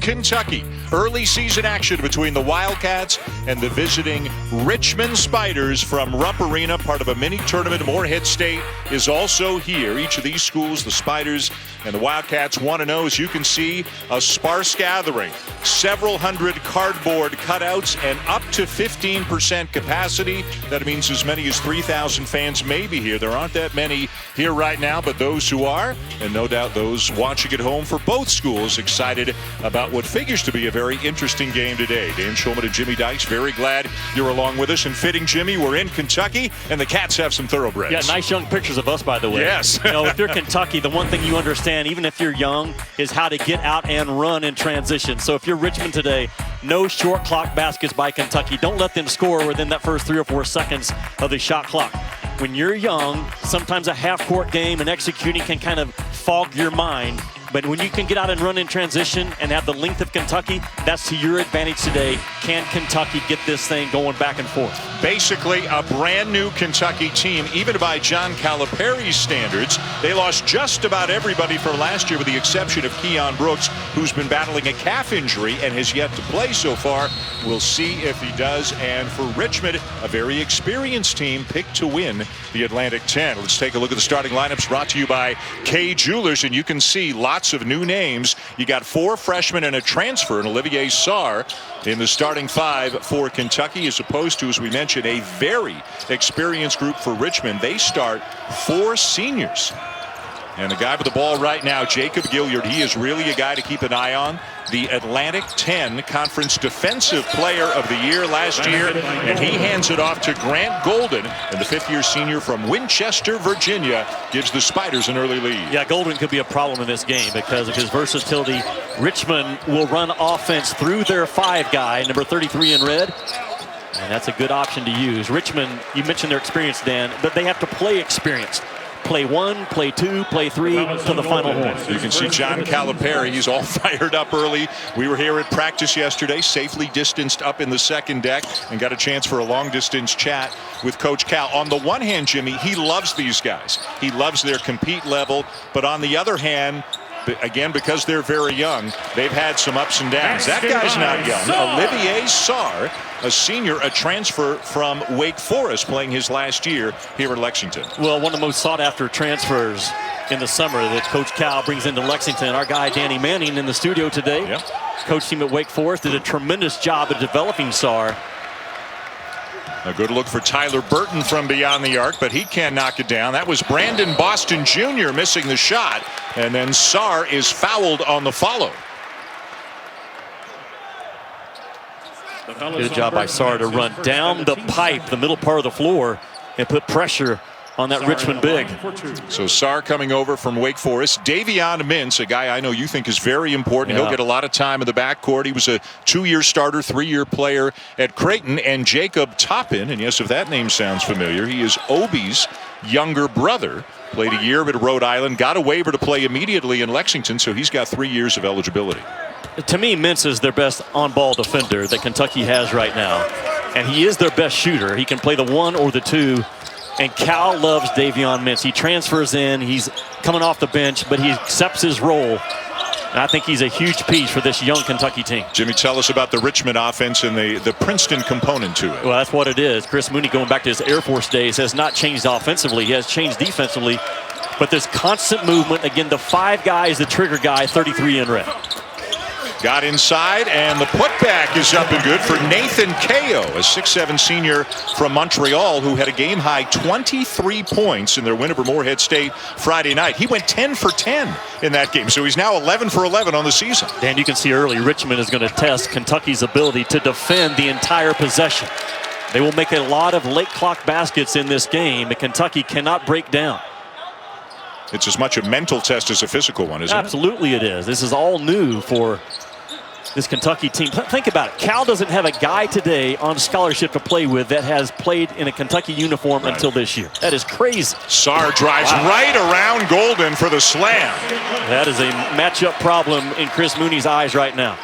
Kentucky. Early season action between the Wildcats and the visiting Richmond Spiders from Rupp Arena, part of a mini tournament. Morehead State is also here. Each of these schools, the Spiders and the Wildcats, 1-0. As you can see, a sparse gathering. Several hundred cardboard cutouts and up to 15% capacity. That means as many as 3,000 fans may be here. There aren't that many here right now, but those who are, and no doubt those watching at home for both schools, excited about what figures to be a very interesting game today. Dan Schulman and Jimmy Dykes, very glad you're along with us. And fitting, Jimmy, we're in Kentucky, and the Cats have some thoroughbreds. Yeah, nice young pictures of us, by the way. Yes. If you're Kentucky, the one thing you understand, even if you're young, is how to get out and run in transition. So if you're Richmond today, no short clock baskets by Kentucky. Don't let them score within that first 3 or 4 seconds of the shot clock. When you're young, sometimes a half-court game and executing can kind of fog your mind. But when you can get out and run in transition and have the length of Kentucky, that's to your advantage today. Can Kentucky get this thing going back and forth? Basically, a brand new Kentucky team, even by John Calipari's standards. They lost just about everybody from last year with the exception of Keon Brooks, who's been battling a calf injury and has yet to play so far. We'll see if he does. And for Richmond, a very experienced team picked to win the Atlantic 10. Let's take a look at the starting lineups brought to you by Kay Jewelers, and you can see lots of new names. You got 4 freshmen and a transfer, and Olivier Sarr in the starting 5 for Kentucky, as opposed to, as we mentioned, a very experienced group for Richmond. They start 4 seniors. And the guy with the ball right now, Jacob Gilyard, he is really a guy to keep an eye on. The Atlantic 10 Conference Defensive Player of the Year last year. And he hands it off to Grant Golden. And the 5th-year senior from Winchester, Virginia, gives the Spiders an early lead. Yeah, Golden could be a problem in this game because of his versatility. Richmond will run offense through their 5 guy, number 33 in red. And that's a good option to use. Richmond, you mentioned their experience, Dan, but they have to play experience. Play 1, play 2, play 3 to the final horn. You can see John Calipari. He's all fired up early. We were here at practice yesterday, safely distanced up in the second deck, and got a chance for a long-distance chat with Coach Cal. On the one hand, Jimmy, he loves these guys. He loves their compete level. But on the other hand, again, because they're very young, they've had some ups and downs. That guy's not young. Olivier Sarr, a senior, a transfer from Wake Forest, playing his last year here at Lexington. Well, one of the most sought-after transfers in the summer that Coach Cal brings into Lexington. Our guy Danny Manning in the studio today. Yep. Coached him at Wake Forest, did a tremendous job of developing Sarr. A good look for Tyler Burton from beyond the arc, but he can't knock it down. That was Brandon Boston Jr. missing the shot, and then Sarr is fouled on the follow. Good job by Sarr to run down the pipe, the middle part of the floor, and put pressure on that Richmond big. So Sarr coming over from Wake Forest. Davion Mintz, a guy I know you think is very important. Yeah. He'll get a lot of time in the backcourt. He was a 2-year starter, 3-year player at Creighton. And Jacob Toppin, and yes, if that name sounds familiar, he is Obi's younger brother. Played a year at Rhode Island, got a waiver to play immediately in Lexington, so he's got 3 years of eligibility. To me, Mintz is their best on-ball defender that Kentucky has right now. And he is their best shooter. He can play the 1 or the 2. And Cal loves Davion Mintz. He transfers in. He's coming off the bench, but he accepts his role. And I think he's a huge piece for this young Kentucky team. Jimmy, tell us about the Richmond offense and the Princeton component to it. Well, that's what it is. Chris Mooney, going back to his Air Force days, has not changed offensively. He has changed defensively. But this constant movement, again, the 5 guys, the trigger guy, 33 in red. Got inside, and the putback is up and good for Nathan Kao, a 6'7" senior from Montreal who had a game-high 23 points in their win over Morehead State Friday night. He went 10 for 10 in that game, so he's now 11 for 11 on the season. Dan, you can see early Richmond is going to test Kentucky's ability to defend the entire possession. They will make a lot of late clock baskets in this game that Kentucky cannot break down. It's as much a mental test as a physical one, isn't it? Absolutely it is. This is all new for this Kentucky team. Think about it. Cal doesn't have a guy today on scholarship to play with that has played in a Kentucky uniform until this year. That is crazy. Sarr drives right around Golden for the slam. That is a matchup problem in Chris Mooney's eyes right now.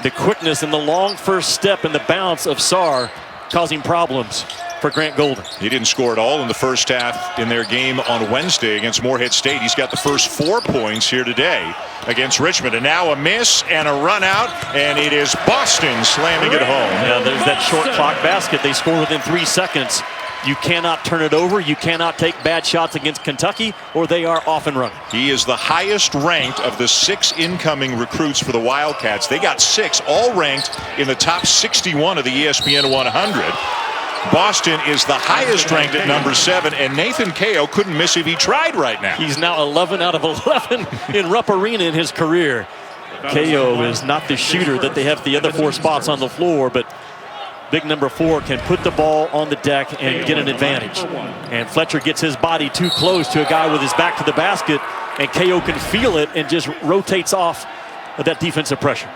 The quickness and the long first step and the bounce of Sarr causing problems. for Grant Golden. He didn't score at all in the first half in their game on Wednesday against Morehead State. He's got the first 4 points here today against Richmond. And now a miss and a run out, and it is Boston slamming it home. Yeah, there's that short clock basket. They score within 3 seconds. You cannot turn it over. You cannot take bad shots against Kentucky, or they are off and running. He is the highest ranked of the 6 incoming recruits for the Wildcats. They got 6, all ranked in the top 61 of the ESPN 100. Boston is the highest ranked at number 7, and NcaaAF couldn't miss if he tried right now. He's now 11 out of 11 in Rupp Arena in his career. KO is not the shooter that they have at the other 4 spots on the floor, but big number 4 can put the ball on the deck and get an advantage. And Fletcher gets his body too close to a guy with his back to the basket, and KO can feel it and just rotates off of that defensive pressure.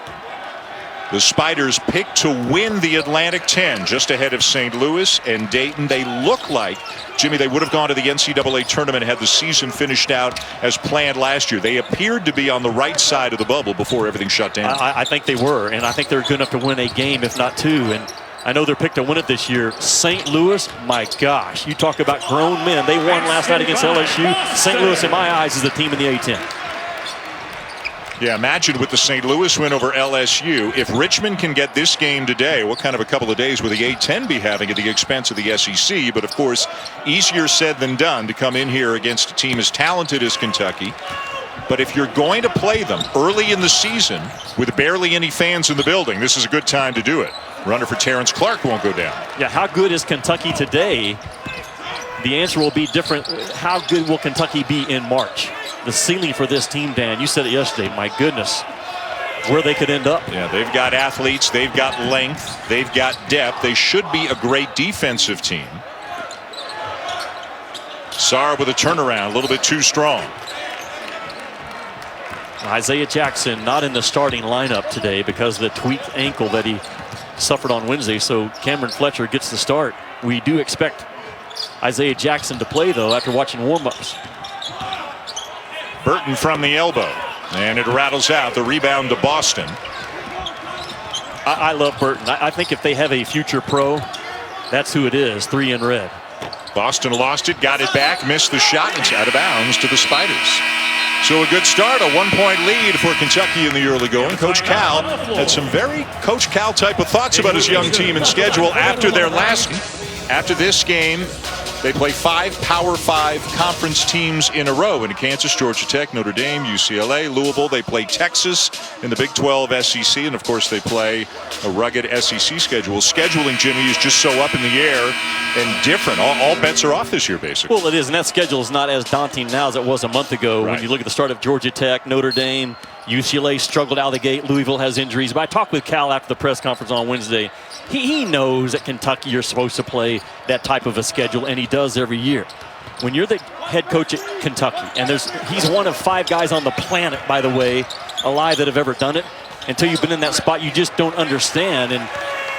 The Spiders picked to win the Atlantic 10, just ahead of St. Louis and Dayton. They look like, Jimmy, they would have gone to the NCAA tournament had the season finished out as planned last year. They appeared to be on the right side of the bubble before everything shut down. I think they were, and I think they're good enough to win a game, if not 2. And I know they're picked to win it this year. St. Louis, my gosh, you talk about grown men. They won last night against LSU. St. Louis, in my eyes, is the team in the A-10. Yeah, imagine with the St. Louis win over LSU. If Richmond can get this game today, what kind of a couple of days would the A-10 be having at the expense of the SEC? But, of course, easier said than done to come in here against a team as talented as Kentucky. But if you're going to play them early in the season with barely any fans in the building, this is a good time to do it. Runner for Terrence Clark won't go down. Yeah, how good is Kentucky today? The answer will be different. How good will Kentucky be in March? The ceiling for this team, Dan, you said it yesterday, my goodness, where they could end up. Yeah, they've got athletes, they've got length, they've got depth. They should be a great defensive team. Sarr with a turnaround, a little bit too strong. Isaiah Jackson not in the starting lineup today because of the tweaked ankle that he suffered on Wednesday, so Cameron Fletcher gets the start. We do expect Isaiah Jackson to play, though, after watching warm-ups. Burton from the elbow, and it rattles out. The rebound to Boston. I love Burton. I think if they have a future pro, that's who it is, 3 in red. Boston lost it, got it back, missed the shot, and it's out of bounds to the Spiders. So a good start, a 1-point lead for Kentucky in the early going. Coach Cal had some very Coach Cal type of thoughts about his young team and schedule after this game. They play 5 Power 5 conference teams in a row in Kansas, Georgia Tech, Notre Dame, UCLA, Louisville. They play Texas in the Big 12 SEC, and of course they play a rugged SEC schedule. Scheduling, Jimmy, is just so up in the air and different. All bets are off this year, basically. Well, it is, and that schedule is not as daunting now as it was a month ago. Right. When you look at the start of Georgia Tech, Notre Dame, UCLA struggled out of the gate, Louisville has injuries. But I talked with Cal after the press conference on Wednesday. He knows that Kentucky, you're supposed to play that type of a schedule, and he does every year. When you're the head coach at Kentucky, and he's one of 5 guys on the planet, by the way, alive that have ever done it. Until you've been in that spot, you just don't understand. And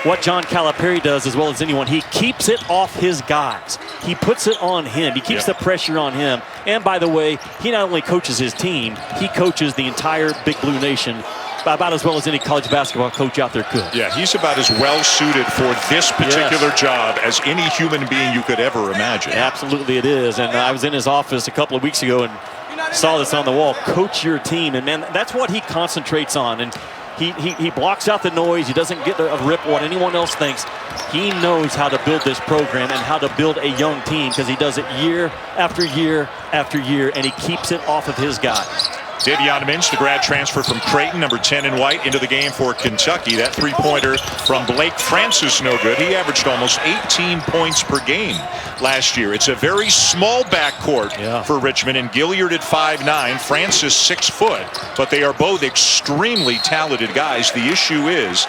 what John Calipari does as well as anyone, he keeps it off his guys. He puts it on him. He keeps the pressure on him. And by the way, he not only coaches his team, he coaches the entire Big Blue Nation about as well as any college basketball coach out there could. Yeah, he's about as well suited for this particular job as any human being you could ever imagine. Absolutely it is. And I was in his office a couple of weeks ago and saw this on the wall. Coach your team. And man, that's what he concentrates on. And he blocks out the noise. He doesn't get a rip what anyone else thinks. He knows how to build this program and how to build a young team because he does it year after year after year, and he keeps it off of his guys. Davion Mintz, the grad transfer from Creighton, number 10 in white, into the game for Kentucky. That 3-pointer from Blake Francis, no good. He averaged almost 18 points per game last year. It's a very small backcourt for Richmond, and Gilliard at 5'9", Francis 6 foot. But they are both extremely talented guys. The issue is,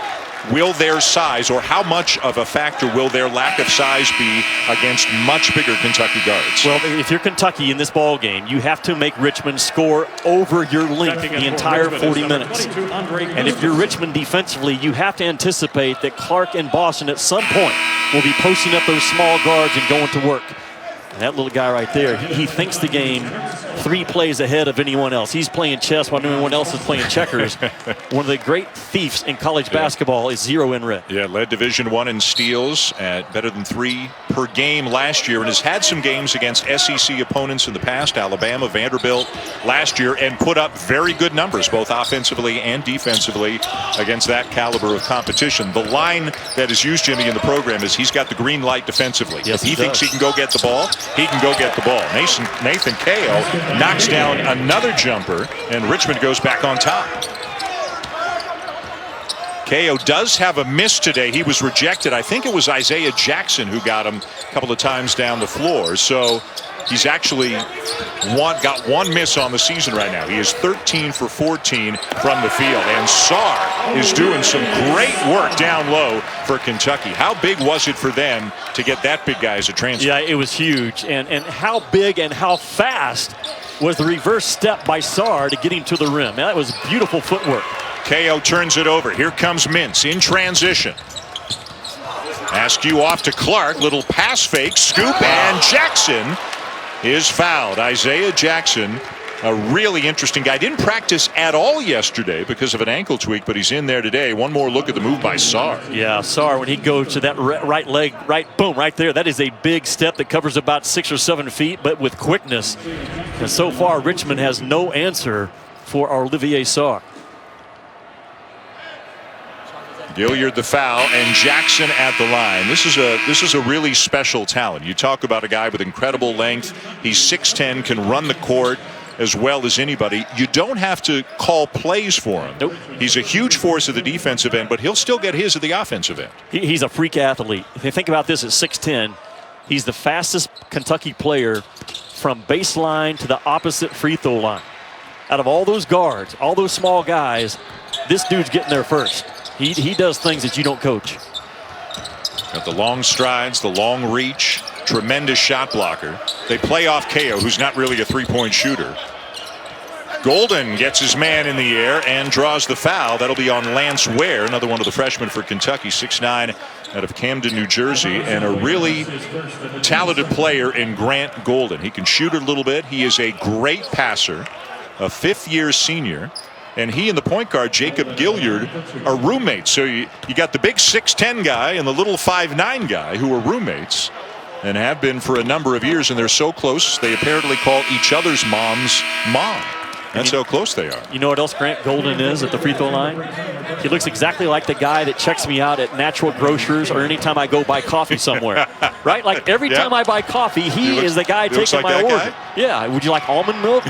will their size, or how much of a factor will their lack of size be against much bigger Kentucky guards? Well, if you're Kentucky in this ball game, you have to make Richmond score over your length the entire 40 minutes. And if you're Richmond defensively, you have to anticipate that Clark and Boston at some point will be posting up those small guards and going to work. And that little guy right there, he thinks the game 3 plays ahead of anyone else. He's playing chess while everyone else is playing checkers. One of the great thieves in college basketball is 0 in red. Yeah, led Division I in steals at better than 3 per game last year and has had some games against SEC opponents in the past, Alabama, Vanderbilt last year, and put up very good numbers, both offensively and defensively, against that caliber of competition. The line that is used, Jimmy, in the program is he's got the green light defensively. Yes, if he thinks he can go get the ball, he can go get the ball. Nathan NcaaAF knocks down another jumper, and Richmond goes back on top. NcaaAF does have a miss today. He was rejected. I think it was Isaiah Jackson who got him a couple of times down the floor. So he's actually got one miss on the season right now. He is 13 for 14 from the field. And Sarr is doing some great work down low for Kentucky. How big was it for them to get that big guy as a transfer? Yeah, it was huge. And how big and how fast was the reverse step by Sarr to get him to the rim. That was beautiful footwork. NcaaAF turns it over. Here comes Mintz in transition. Askew off to Clark. Little pass fake, scoop, and Jackson is fouled. Isaiah Jackson, a really interesting guy. Didn't practice at all yesterday because of an ankle tweak, but he's in there today. One more look at the move by Sarr. Yeah, Sarr, when he goes to that right leg, boom, right there. That is a big step that covers about 6 or 7 feet, but with quickness. And so far, Richmond has no answer for Olivier Sarr. Gilliard the foul, and Jackson at the line. This is a really special talent. You talk about a guy with incredible length. He's 6'10", can run the court as well as anybody. You don't have to call plays for him. Nope. He's a huge force at the defensive end, but he'll still get his at the offensive end. He's a freak athlete. If you think about this at 6'10", he's the fastest Kentucky player from baseline to the opposite free throw line. Out of all those guards, all those small guys, this dude's getting there first. He does things that you don't coach. Got the long strides, the long reach, tremendous shot blocker. They play off NcaaAF, who's not really a three-point shooter. Golden gets his man in the air and draws the foul. That'll be on Lance Ware, another one of the freshmen for Kentucky, 6'9", out of Camden, New Jersey, and a really talented player in Grant Golden. He can shoot a little bit. He is a great passer, a fifth-year senior. And he and the point guard, Jacob Gilliard, are roommates. So you got the big 6'10" guy and the little 5'9" guy who are roommates and have been for a number of years. And they're so close, they apparently call each other's moms mom. That's how close they are. You know what else Grant Golden is at the free throw line? He looks exactly like the guy that checks me out at Natural Grocers or anytime I go buy coffee somewhere. Right? Like every time I buy coffee, he is the guy taking like my order. Guy? Yeah. Would you like almond milk?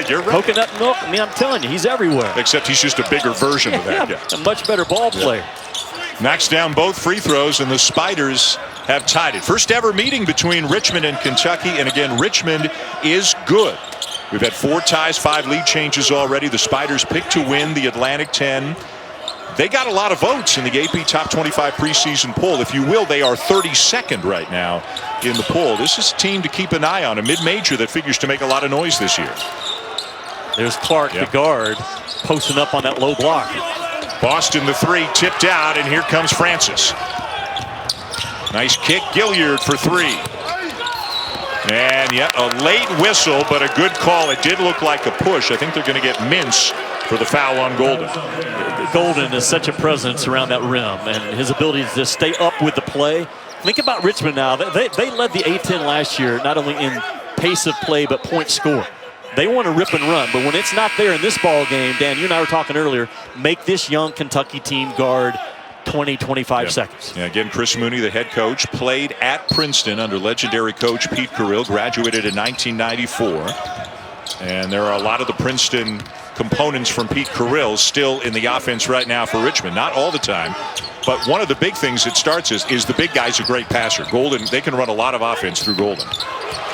You're right. Coconut milk? I mean, I'm telling you, he's everywhere. Except he's just a bigger version of that guy. A much better ball player. Knocks down both free throws, and the Spiders have tied it. First ever meeting between Richmond and Kentucky, and again, Richmond is good. We've had 4 ties, 5 lead changes already. The Spiders picked to win the Atlantic 10. They got a lot of votes in the AP Top 25 preseason poll. If you will, they are 32nd right now in the poll. This is a team to keep an eye on, a mid-major that figures to make a lot of noise this year. There's Clark, the guard, posting up on that low block. Boston the 3, tipped out, and here comes Francis. Nice kick, Gilliard for 3. And yeah, a late whistle, but a good call. It did look like a push. I think they're going to get Mintz for the foul on Golden. Golden is such a presence around that rim, and his ability to just stay up with the play. Think about Richmond now. They led the A-10 last year, not only in pace of play, but point score. They want to rip and run, but when it's not there in this ball game, Dan, you and I were talking earlier, make this young Kentucky team guard 20, 25 seconds. Yeah, again, Chris Mooney, the head coach, played at Princeton under legendary coach Pete Carrill, graduated in 1994. And there are a lot of the Princeton components from Pete Carrill still in the offense right now for Richmond. Not all the time, but one of the big things it starts is the big guy's a great passer. Golden, they can run a lot of offense through Golden.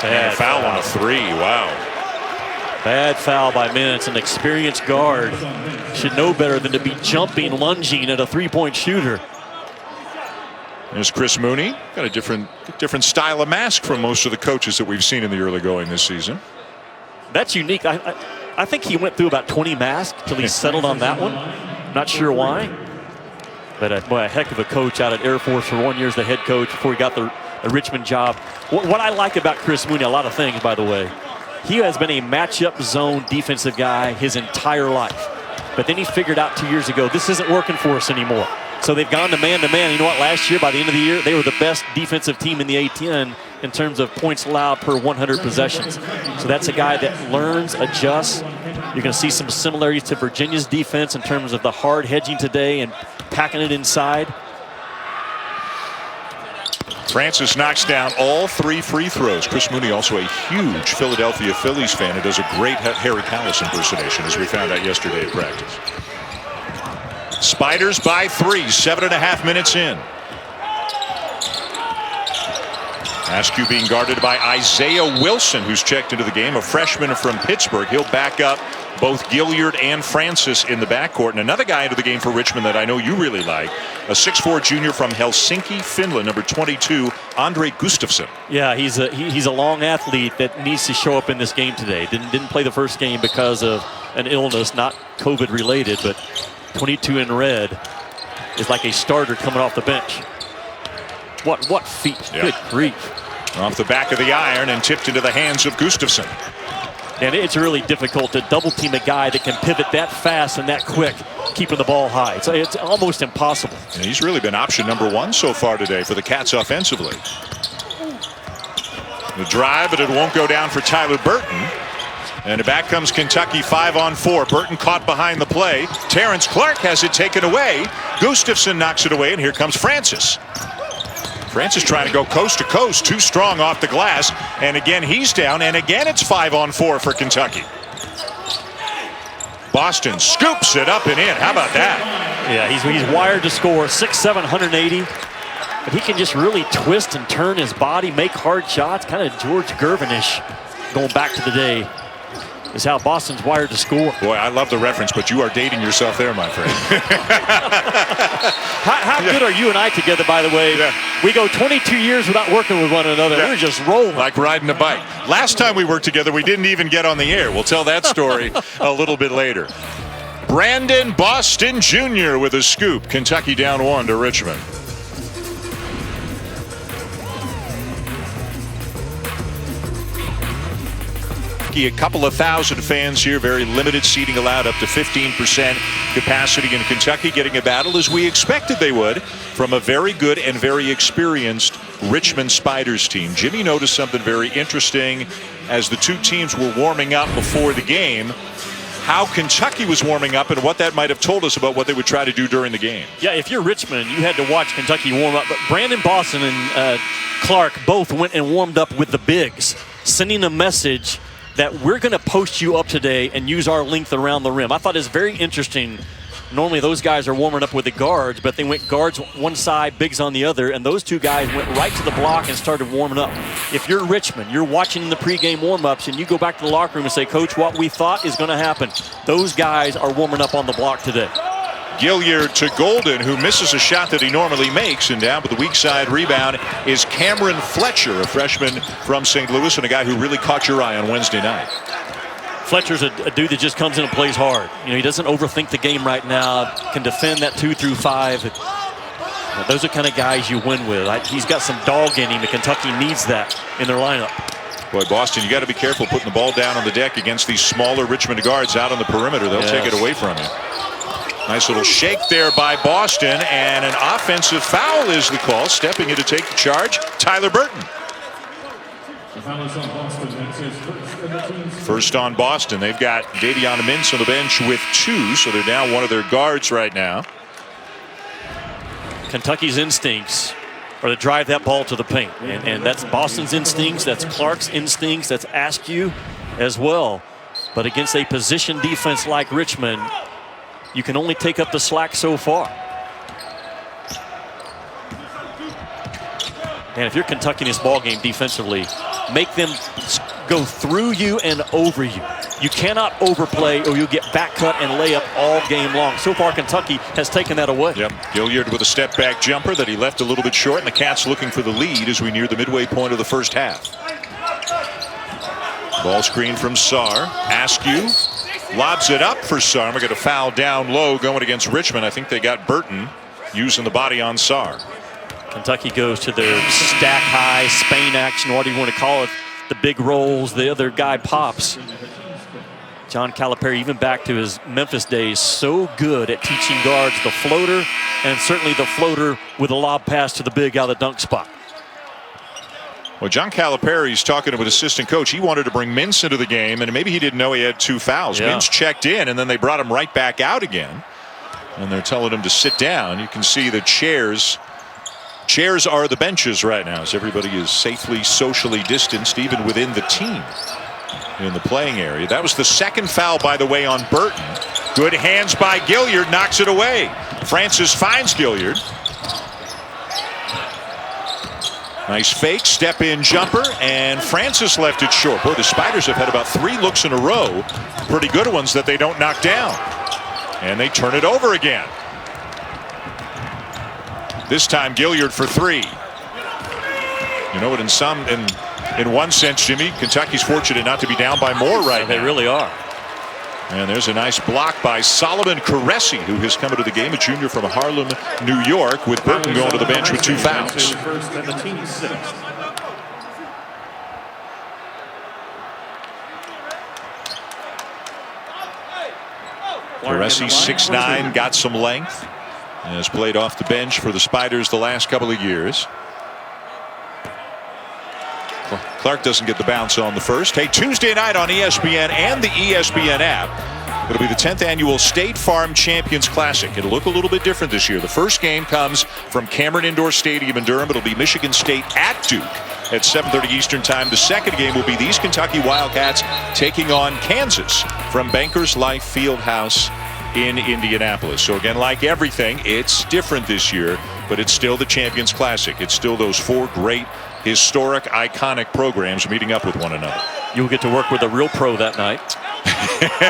And a foul on a 3, wow. Bad foul by Mintz. An experienced guard should know better than to be jumping, lunging at a three-point shooter. There's Chris Mooney. Got a different style of mask from most of the coaches that we've seen in the early going this season. That's unique. I think he went through about 20 masks till he settled on that one. Not sure why. But boy, a heck of a coach out at Air Force for 1 year as the head coach before he got the Richmond job. What I like about Chris Mooney, a lot of things, by the way. He has been a matchup zone defensive guy his entire life. But then he figured out 2 years ago, this isn't working for us anymore. So they've gone to man-to-man. You know what? Last year, by the end of the year, they were the best defensive team in the A-10 in terms of points allowed per 100 possessions. So that's a guy that learns, adjusts. You're going to see some similarities to Virginia's defense in terms of the hard hedging today and packing it inside. Francis knocks down all 3 free throws. Chris Mooney, also a huge Philadelphia Phillies fan, who does a great Harry Kalas impersonation, as we found out yesterday at practice. Spiders by 3, 7.5 minutes in. Askew being guarded by Isaiah Wilson, who's checked into the game, a freshman from Pittsburgh. He'll back up both Gilliard and Francis in the backcourt. And another guy into the game for Richmond that I know you really like, a 6'4 junior from Helsinki, Finland, number 22, Andre Gustafsson. Yeah, he's a long athlete that needs to show up in this game today. Didn't play the first game because of an illness, not COVID related, but 22 in red is like a starter coming off the bench. What feet? Yeah. Good grief. Off the back of the iron and tipped into the hands of Gustafsson. And it's really difficult to double team a guy that can pivot that fast and that quick, keeping the ball high. So it's almost impossible. And he's really been option number 1 so far today for the Cats offensively. The drive, but it won't go down for Tyler Burton. And back comes Kentucky 5-on-4. Burton caught behind the play. Terrence Clark has it taken away. Gustafsson knocks it away, and here comes Francis. Francis trying to go coast to coast, too strong off the glass, and again he's down, and again it's 5-on-4 for Kentucky. Boston scoops it up and in. How about that? Yeah, he's wired to score, 6'7", 180, but he can just really twist and turn his body, make hard shots, kind of George Gervin-ish going back to the day. Is how Boston's wired to score. Boy, I love the reference, but you are dating yourself there, my friend. How good are you and I together, by the way? Yeah. We go 22 years without working with one another. Yeah. We're just rolling. Like riding a bike. Last time we worked together, we didn't even get on the air. We'll tell that story a little bit later. Brandon Boston Jr. with a scoop. Kentucky down 1 to Richmond. A couple of thousand fans here, very limited seating allowed, up to 15% capacity in Kentucky, getting a battle as we expected they would from a very good and very experienced Richmond Spiders team. Jimmy noticed something very interesting as the two teams were warming up before the game, how Kentucky was warming up and what that might have told us about what they would try to do during the game. Yeah, if you're Richmond, you had to watch Kentucky warm up, but Brandon Boston and Clark both went and warmed up with the bigs, sending a message that we're going to post you up today and use our length around the rim. I thought it was very interesting. Normally those guys are warming up with the guards, but they went guards one side, bigs on the other, and those two guys went right to the block and started warming up. If you're Richmond, you're watching the pregame warm-ups, and you go back to the locker room and say, Coach, what we thought is going to happen. Those guys are warming up on the block today. Gilliard to Golden, who misses a shot that he normally makes, and down with the weak side rebound is Cameron Fletcher, a freshman from St. Louis, and a guy who really caught your eye on Wednesday night. Fletcher's a dude that just comes in and plays hard. You know, he doesn't overthink the game right now, can defend that 2 through 5. Those are kind of guys you win with. He's got some dog in him, and Kentucky needs that in their lineup. Boy, Boston, you got to be careful putting the ball down on the deck against these smaller Richmond guards out on the perimeter. They'll take it away from you. Nice little shake there by Boston, and an offensive foul is the call. Stepping in to take the charge, Tyler Burton. First on Boston. They've got Davion Mintz on the bench with 2, so they're down one of their guards right now. Kentucky's instincts are to drive that ball to the paint, and that's Boston's instincts, that's Clark's instincts, that's Askew as well. But against a position defense like Richmond, you can only take up the slack so far. And if you're Kentucky in this ball game defensively, make them go through you and over you. You cannot overplay or you'll get back cut and lay up all game long. So far, Kentucky has taken that away. Yep, Gilliard with a step back jumper that he left a little bit short, and the Cats looking for the lead as we near the midway point of the first half. Ball screen from Sarr. Askew lobs it up for Sarr. We got a foul down low going against Richmond. I think they got Burton using the body on Sarr. Kentucky goes to their stack high, Spain action, what do you want to call it? The big rolls, the other guy pops. John Calipari, even back to his Memphis days, so good at teaching guards the floater and certainly the floater with a lob pass to the big out of the dunk spot. Well, John Calipari's talking with assistant coach. He wanted to bring Mintz into the game, and maybe he didn't know he had 2 fouls. Yeah. Mintz checked in, and then they brought him right back out again. And they're telling him to sit down. You can see the chairs. Chairs are the benches right now, as everybody is safely socially distanced, even within the team in the playing area. That was the second foul, by the way, on Burton. Good hands by Gilliard, knocks it away. Francis finds Gilliard. Nice fake, step in jumper, and Francis left it short. Boy, the Spiders have had about 3 looks in a row, pretty good ones that they don't knock down. And they turn it over again. This time Gilliard for 3. You know what, in one sense, Jimmy, Kentucky's fortunate not to be down by more right now. They really are. And there's a nice block by Solomon Caresi, who has come into the game, a junior from Harlem, New York, with Burton going to the bench with 2 fouls. Caresi, 6'9", got some length, and has played off the bench for the Spiders the last couple of years. Clark doesn't get the bounce on the first. Hey, Tuesday night on ESPN and the ESPN app, it'll be the 10th annual State Farm Champions Classic. It'll look a little bit different this year. The first game comes from Cameron Indoor Stadium in Durham. It'll be Michigan State at Duke at 7:30 Eastern Time. The second game will be these Kentucky Wildcats taking on Kansas from Bankers Life Fieldhouse in Indianapolis. So again, like everything, it's different this year, but it's still the Champions Classic. It's still those 4 great, historic, iconic programs meeting up with one another. You'll get to work with a real pro that night.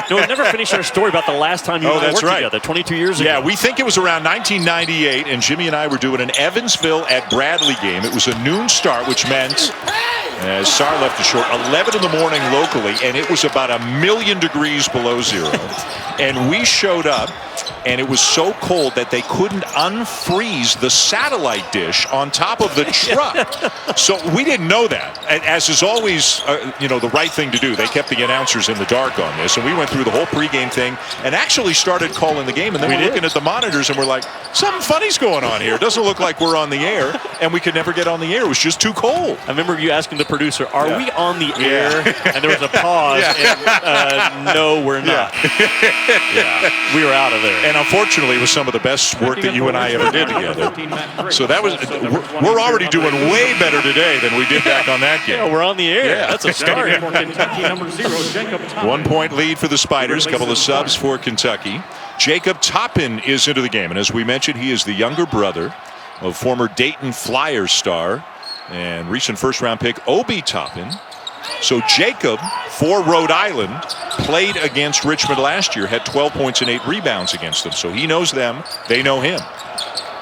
No, we never finished our story about the last time you and I worked together, 22 years ago. Yeah, we think it was around 1998, and Jimmy and I were doing an Evansville at Bradley game. It was a noon start, which meant, as Sar left it short, 11 in the morning locally, and it was about 1,000,000 degrees below zero. And we showed up, and it was so cold that they couldn't unfreeze the satellite dish on top of the truck. So we didn't know that. As is always, the right thing to do. They kept the announcers in the dark on this, and we went through the whole pregame thing and actually started calling the game. And then we're looking at the monitors, and we're like, something funny's going on here. It doesn't look like we're on the air, and we could never get on the air. It was just too cold. I remember you asking the producer, are we on the air? And there was a pause, and no, we're not. We were out of there. And unfortunately, it was some of the best work that you and I ever did together. So that was, we're already doing way better today than we did back on that game. Yeah, we're on the air. Yeah. That's a start. 1 point lead for the Spiders, couple of subs for Kentucky. Jacob Toppin is into the game, and as we mentioned, he is the younger brother of former Dayton Flyers star and recent first-round pick Obi Toppin. So Jacob, for Rhode Island, played against Richmond last year, had 12 points and 8 rebounds against them. So he knows them, they know him.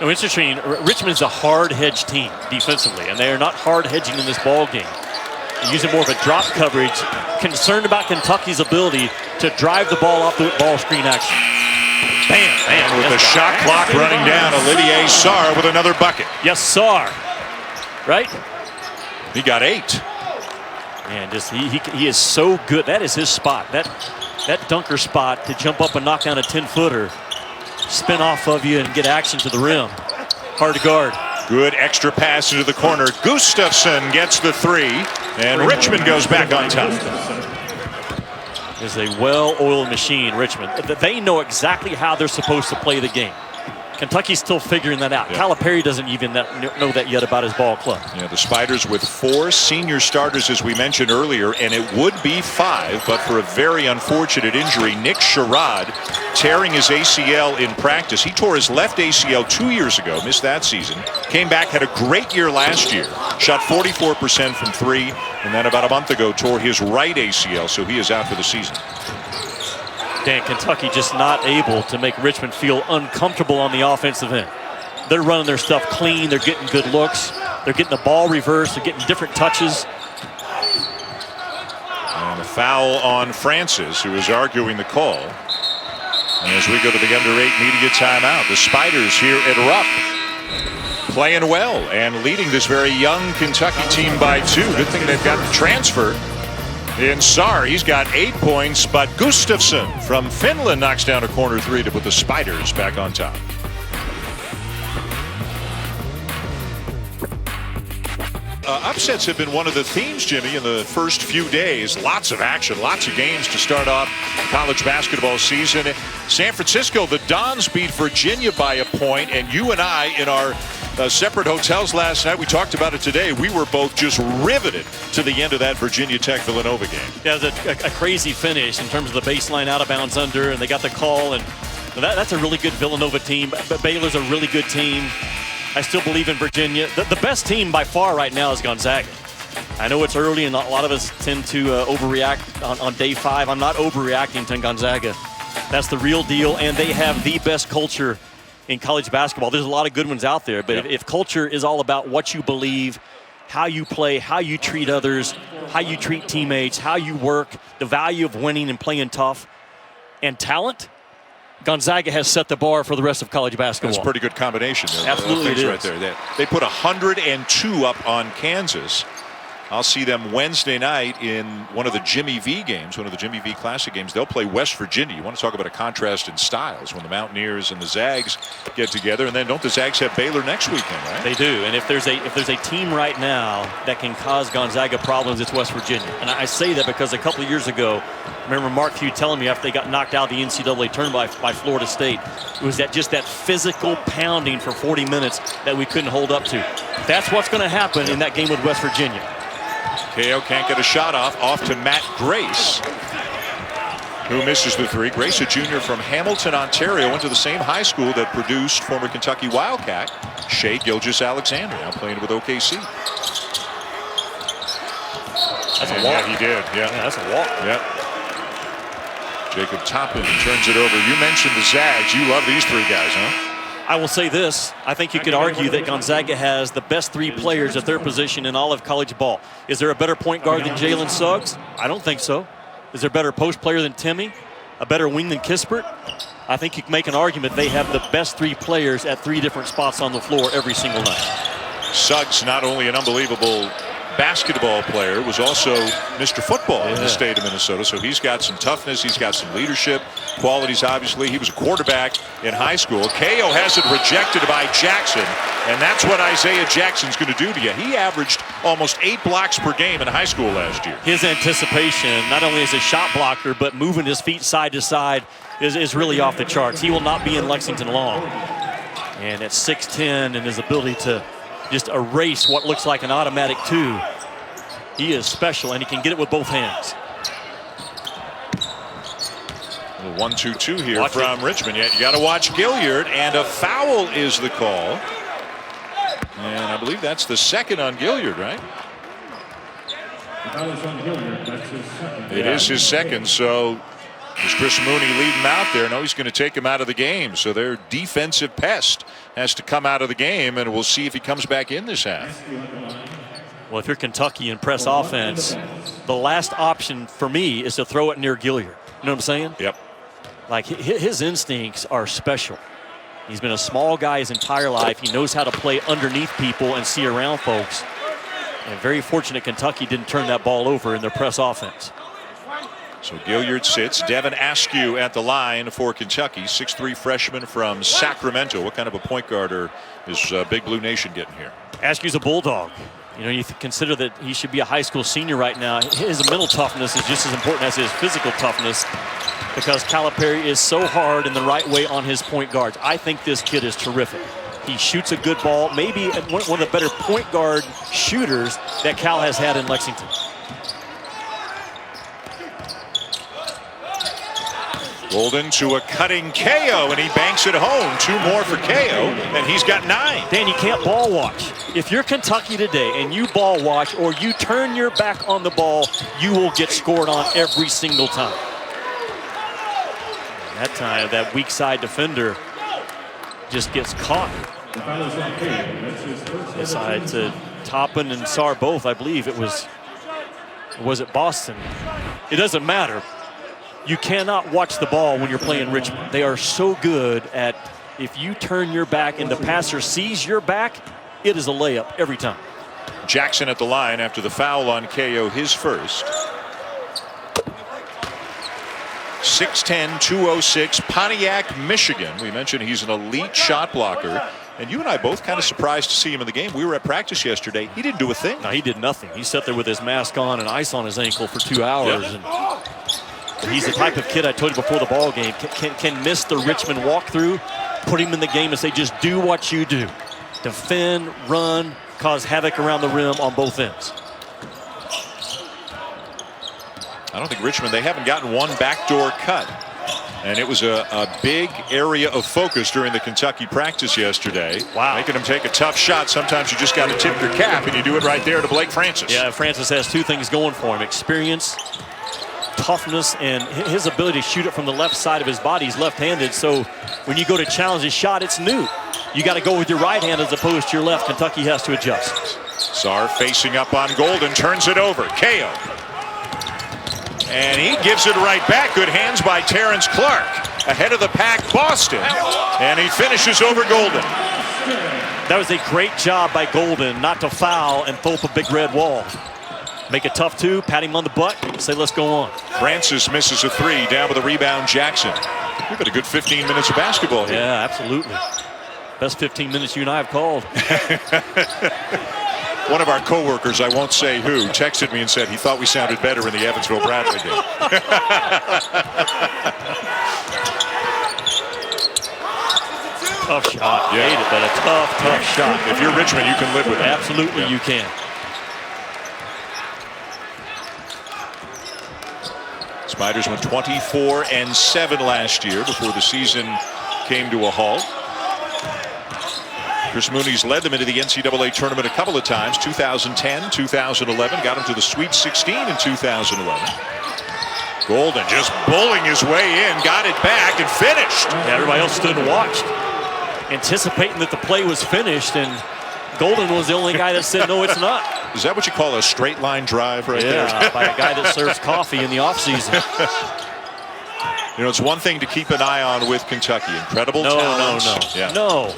No, it's interesting. Richmond's a hard-hedged team defensively, and they are not hard-hedging in this ball game. They're using more of a drop coverage, concerned about Kentucky's ability to drive the ball off the ball screen action. Bam! And with the shot clock running down, Olivier Sarr with another bucket. Yes, Sarr. Right? He got 8. Man, just he is so good. That is his spot. That dunker spot to jump up and knock down a 10-footer, spin off of you and get action to the rim. Hard to guard. Good extra pass into the corner. Gustafson gets the 3, and Richmond goes back on top. Is a well-oiled machine, Richmond. They know exactly how they're supposed to play the game. Kentucky's still figuring that out. Calipari doesn't even know that yet about his ball club. Yeah, the Spiders with 4 senior starters, as we mentioned earlier, and it would be 5, but for a very unfortunate injury, Nick Sherrod tearing his ACL in practice. He tore his left ACL 2 years ago, missed that season. Came back, had a great year last year. Shot 44% from 3, and then about a month ago tore his right ACL, so he is out for the season. Dan, Kentucky just not able to make Richmond feel uncomfortable on the offensive end. They're running their stuff clean. They're getting good looks. They're getting the ball reversed. They're getting different touches. And a foul on Francis, who is arguing the call. And as we go to the under-8 media timeout, the Spiders here at Rupp playing well and leading this very young Kentucky team by 2. Good thing they've got the transfer in Sarr. He's got 8 points, but Gustafson from Finland knocks down a corner 3 to put the Spiders back on top. Upsets have been one of the themes, Jimmy, in the first few days. Lots of action, lots of games to start off college basketball season. San Francisco, the Dons beat Virginia by a point, and you and I, in our separate hotels last night, we talked about it today. We were both just riveted to the end of that Virginia Tech-Villanova game. Yeah, it was a crazy finish in terms of the baseline out of bounds under, and they got the call, and that's a really good Villanova team. But Baylor's a really good team. I still believe in Virginia. The best team by far right now is Gonzaga. I know it's early and a lot of us tend to overreact on day 5. I'm not overreacting to Gonzaga. That's the real deal, and they have the best culture in college basketball. There's a lot of good ones out there, but if culture is all about what you believe, how you play, how you treat others, how you treat teammates, how you work, the value of winning and playing tough, and talent, Gonzaga has set the bar for the rest of college basketball. That's a pretty good combination. Absolutely, it is. Right there. They put 102 up on Kansas. I'll see them Wednesday night in one of the Jimmy V games, one of the Jimmy V Classic games. They'll play West Virginia. You want to talk about a contrast in styles when the Mountaineers and the Zags get together. And then don't the Zags have Baylor next weekend, right? They do. And if there's a team right now that can cause Gonzaga problems, it's West Virginia. And I say that because a couple of years ago, I remember Mark Few telling me after they got knocked out of the NCAA tournament by Florida State, it was that physical pounding for 40 minutes that we couldn't hold up to. That's what's going to happen in that game with West Virginia. KO can't get a shot off to Matt Grace, who misses the three. Grace, a junior from Hamilton, Ontario, went to the same high school that produced former Kentucky Wildcat Shai Gilgeous-Alexander, now playing with OKC. That's a walk. Yeah, he did. Yeah, that's a walk. Yeah. Jacob Toppin turns it over. You mentioned the Zags. You love these three guys, huh? I will say this. I think you could argue that Gonzaga has the best 3 players at their position in all of college ball. Is there a better point guard than Jalen Suggs? I don't think so. Is there a better post player than Timmy? A better wing than Kispert? I think you can make an argument they have the best 3 players at 3 different spots on the floor every single night. Suggs, not only an unbelievable basketball player, was also Mr. Football in the state of Minnesota. So he's got some toughness. He's got some leadership qualities, obviously. He was a quarterback in high school. KO has it rejected by Jackson, and that's what Isaiah Jackson's going to do to you. He averaged almost 8 blocks per game in high school last year. His anticipation, not only as a shot blocker, but moving his feet side to side is really off the charts. He will not be in Lexington long. And at 6'10", and his ability to just erase what looks like an automatic 2. He is special, and he can get it with both hands. A 1-2-2 here from Richmond. Yeah, you got to watch Gilliard, and a foul is the call. And I believe that's the second on Gilliard, right? It is his second, so is Chris Mooney leading him out there? No, he's going to take him out of the game. So their defensive pest has to come out of the game, and we'll see if he comes back in this half. Well, if you're Kentucky and press offense, the last option for me is to throw it near Gilliard. You know what I'm saying? Yep. Like, his instincts are special. He's been a small guy his entire life. He knows how to play underneath people and see around folks. And very fortunate Kentucky didn't turn that ball over in their press offense. So Gilliard sits. Devin Askew at the line for Kentucky, 6'3" freshman from Sacramento. What kind of a point guard is Big Blue Nation getting here? Askew's a bulldog. You know, you consider that he should be a high school senior right now. His mental toughness is just as important as his physical toughness, because Calipari is so hard in the right way on his point guards. I think this kid is terrific. He shoots a good ball, maybe one of the better point guard shooters that Cal has had in Lexington. Golden to a cutting KO, and he banks it home. 2 more for KO, and he's got 9. Dan, you can't ball watch. If you're Kentucky today and you ball watch or you turn your back on the ball, you will get scored on every single time. And that time, that weak side defender just gets caught. Decided to Toppin and Sarr both, I believe it was it Boston? It doesn't matter. You cannot watch the ball when you're playing Richmond. They are so good at, if you turn your back and the passer sees your back, it is a layup every time. Jackson at the line after the foul on KO, his first. 6'10", 206, Pontiac, Michigan. We mentioned he's an elite shot blocker. And you and I both kind of surprised to see him in the game. We were at practice yesterday. He didn't do a thing. No, he did nothing. He sat there with his mask on and ice on his ankle for 2 hours. Yeah. And he's the type of kid I told you before the ball game can miss the Richmond walkthrough, put him in the game and say, just do what you do. Defend, run, cause havoc around the rim on both ends. I don't think Richmond, they haven't gotten one backdoor cut. And it was a big area of focus during the Kentucky practice yesterday. Wow. Making them take a tough shot. Sometimes you just got to tip your cap, and you do it right there to Blake Francis. Yeah, Francis has two things going for him. Experience, toughness, and his ability to shoot it from the left side of his body. He's left-handed, so when you go to challenge his shot, it's new. You got to go with your right hand as opposed to your left. Kentucky has to adjust. Sarr facing up on Golden, turns it over. KO. And he gives it right back. Good hands by Terrence Clark. Ahead of the pack, Boston. And he finishes over Golden. That was a great job by Golden not to foul and throw up a big red wall. Make a tough two, pat him on the butt, say let's go on. Francis misses a three, down with a rebound, Jackson. We've got a good 15 minutes of basketball here. Yeah, absolutely. Best 15 minutes you and I have called. One of our coworkers, I won't say who, texted me and said he thought we sounded better in the Evansville-Bradley game. Tough shot. Yeah. Hate it, but a tough shot. If you're Richmond, you can live with it. Absolutely, you can. Spiders went 24-7 last year before the season came to a halt. Chris Mooney's led them into the NCAA tournament a couple of times, 2010, 2011, got him to the Sweet 16 in 2011. Golden just bowling his way in, got it back and finished. Yeah, everybody else stood and watched, anticipating that the play was finished, and Golden was the only guy that said, no, it's not. Is that what you call a straight line drive right there? Yeah, by a guy that serves coffee in the offseason. You know, it's one thing to keep an eye on with Kentucky. Incredible talent. No.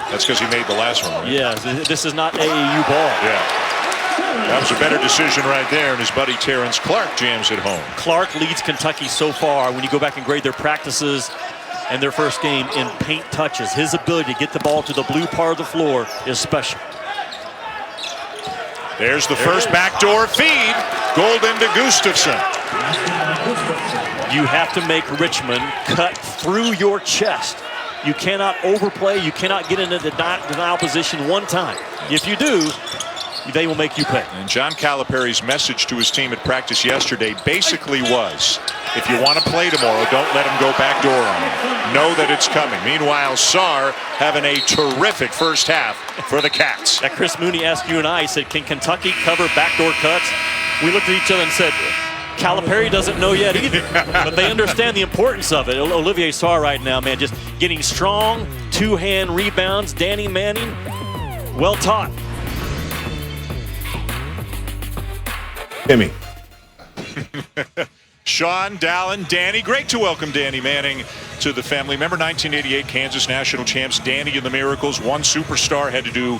That's because he made the last one. Right? Yeah, this is not AAU ball. Yeah. That was a better decision right there, and his buddy Terrence Clark jams it home. Clark leads Kentucky so far when you go back and grade their practices and their first game in paint touches. His ability to get the ball to the blue part of the floor is special. There's the first backdoor feed. Golden to Gustafson. You have to make Richmond cut through your chest. You cannot overplay. You cannot get into the denial position one time. If you do, they will make you pay. And John Calipari's message to his team at practice yesterday basically was, if you want to play tomorrow, don't let him go backdoor on you. Know that it's coming. Meanwhile, Sarr having a terrific first half for the Cats. That Chris Mooney asked you and I, he said, can Kentucky cover backdoor cuts? We looked at each other and said, Calipari doesn't know yet either, but they understand the importance of it. Olivier Sarr right now, man, just getting strong, two-hand rebounds. Danny Manning, well taught. Timmy. Sean, Dallin, Danny. Great to welcome Danny Manning to the family. Remember 1988 Kansas national champs, Danny and the Miracles. One superstar had to do,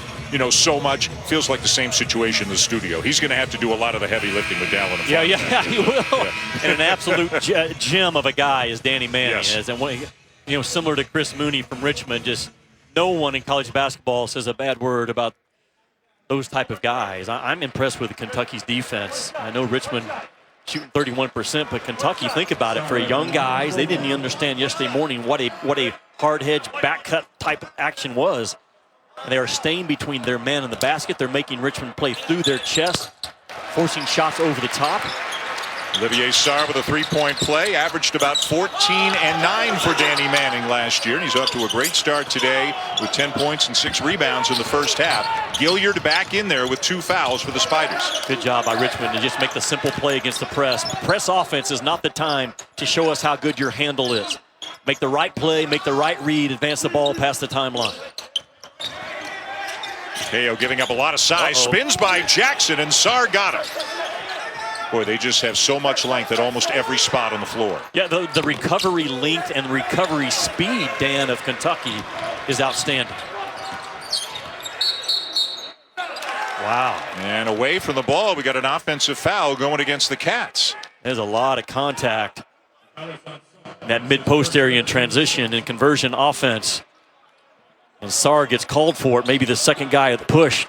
so much. Feels like the same situation in the studio. He's going to have to do a lot of the heavy lifting with Dallin. Yeah, he will. Yeah. And an absolute gem of a guy is Danny Manning. Yes. And similar to Chris Mooney from Richmond, just no one in college basketball says a bad word about those type of guys. I'm impressed with Kentucky's defense. I know Richmond shooting 31%, but Kentucky, think about it, for young guys, they didn't even understand yesterday morning what a hard hedge back cut type of action was. And they are staying between their man and the basket. They're making Richmond play through their chest, forcing shots over the top. Olivier Sarr with a three-point play, averaged about 14 and 9 for Danny Manning last year. And he's off to a great start today with 10 points and 6 rebounds in the first half. Gilliard back in there with 2 fouls for the Spiders. Good job by Richmond to just make the simple play against the press. Press offense is not the time to show us how good your handle is. Make the right play, make the right read, advance the ball past the timeline. KO giving up a lot of size. Spins by Jackson, and Sarr got him. Boy, they just have so much length at almost every spot on the floor. Yeah, the recovery length and recovery speed, Dan, of Kentucky is outstanding. Wow. And away from the ball, we got an offensive foul going against the Cats. There's a lot of contact in that mid-post area in transition and conversion offense. And Sarr gets called for it, maybe the second guy at the push.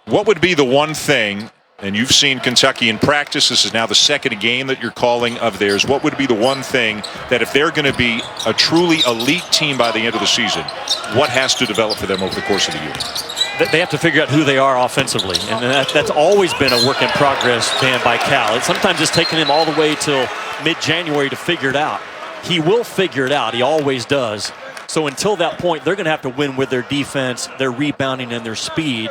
What would be the one thing, and you've seen Kentucky in practice, this is now the second game that you're calling of theirs, what would be the one thing that if they're going to be a truly elite team by the end of the season, what has to develop for them over the course of the year? They have to figure out who they are offensively, and that's always been a work in progress, Dan, by Cal. Sometimes it's taken him all the way till mid-January to figure it out. He will figure it out. He always does. So until that point, they're going to have to win with their defense, their rebounding, and their speed,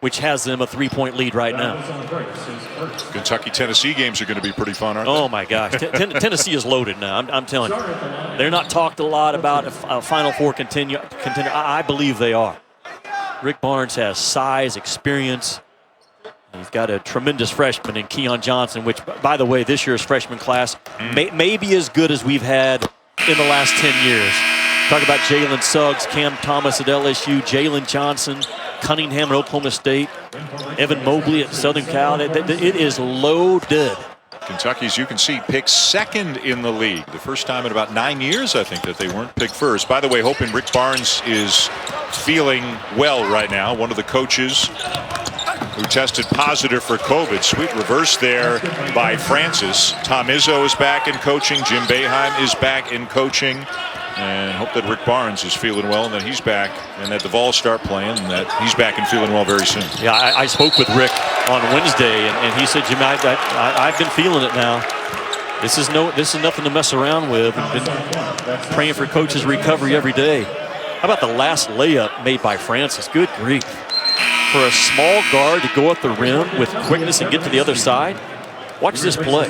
which has them a 3-point lead right now. Kentucky-Tennessee games are going to be pretty fun, aren't they? Oh, my gosh. Tennessee is loaded now. I'm telling you. They're not talked a lot about a Final Four contender. I believe they are. Rick Barnes has size, experience. He's got a tremendous freshman in Keon Johnson, which, by the way, this year's freshman class may be as good as we've had in the last 10 years. Talk about Jalen Suggs, Cam Thomas at LSU, Jalen Johnson, Cunningham at Oklahoma State, Evan Mobley at Southern Cal. It is loaded. Kentucky, as you can see, picked second in the league. The first time in about 9 years, I think, that they weren't picked first. By the way, hoping Rick Barnes is feeling well right now. One of the coaches who tested positive for COVID. Sweet reverse there by Francis. Tom Izzo is back in coaching. Jim Boeheim is back in coaching. And hope that Rick Barnes is feeling well and that he's back and that the Vols start playing and that he's back and feeling well very soon. Yeah, I spoke with Rick on Wednesday and he said, Jim, I've been feeling it now. This is nothing to mess around with. I've been praying for coach's recovery every day. How about the last layup made by Francis? Good grief. For a small guard to go up the rim with quickness and get to the other side. Watch this play.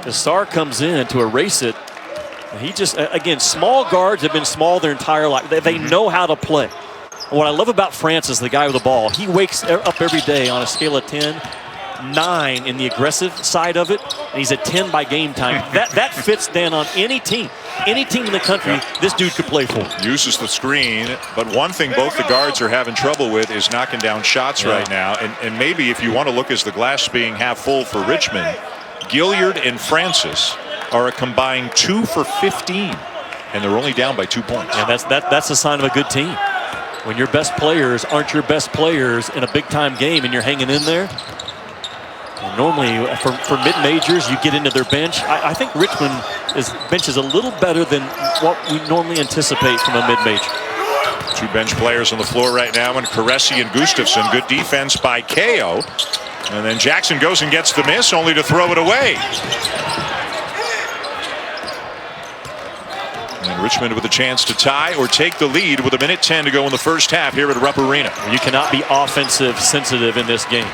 The Sarr comes in to erase it. He just, again, small guards have been small their entire life. They know how to play. And what I love about Francis, the guy with the ball, he wakes up every day on a scale of 10, 9 in the aggressive side of it, and he's a 10 by game time. That fits, Dan, on any team. Any team in the country, this dude could play for. Uses the screen, but one thing both the guards are having trouble with is knocking down shots right now. And maybe if you want to look as the glass being half full for Richmond, Gilliard and Francis are a combined 2 for 15, and they're only down by 2 points. And that's a sign of a good team. When your best players aren't your best players in a big-time game and you're hanging in there. And normally, for mid-majors, you get into their bench. I think Richmond's bench is a little better than what we normally anticipate from a mid-major. 2 bench players on the floor right now, and Caressi and Gustafson. Good defense by KO. And then Jackson goes and gets the miss, only to throw it away. And Richmond with a chance to tie or take the lead with 1:10 to go in the first half here at Rupp Arena. You cannot be offensive sensitive in this game.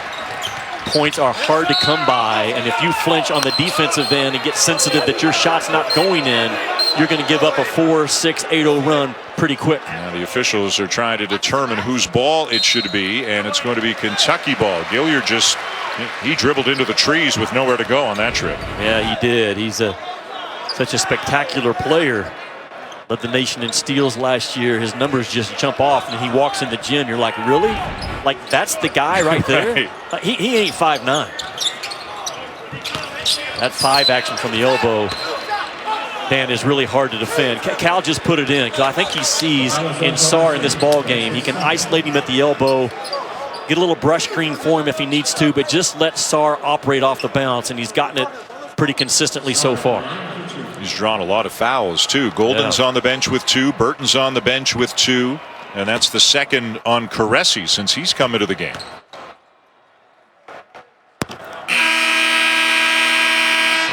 Points are hard to come by, and if you flinch on the defensive end and get sensitive that your shot's not going in, you're going to give up a 4, 6, 8-0 run pretty quick. Now the officials are trying to determine whose ball it should be, and it's going to be Kentucky ball. Gilliard he dribbled into the trees with nowhere to go on that trip. Yeah, he did. He's such a spectacular player. Led the nation in steals last year. His numbers just jump off, and he walks in the gym. You're like, really? Like, that's the guy right there? Right. Like, he ain't 5'9". That 5 action from the elbow, Dan, is really hard to defend. Cal just put it in because I think he sees in Sarr in this ball game. He can isolate him at the elbow, get a little brush screen for him if he needs to, but just let Sarr operate off the bounce, and he's gotten it pretty consistently so far. He's drawn a lot of fouls, too. Golden's on the bench with 2. Burton's on the bench with 2. And that's the second on Caressi since he's come into the game.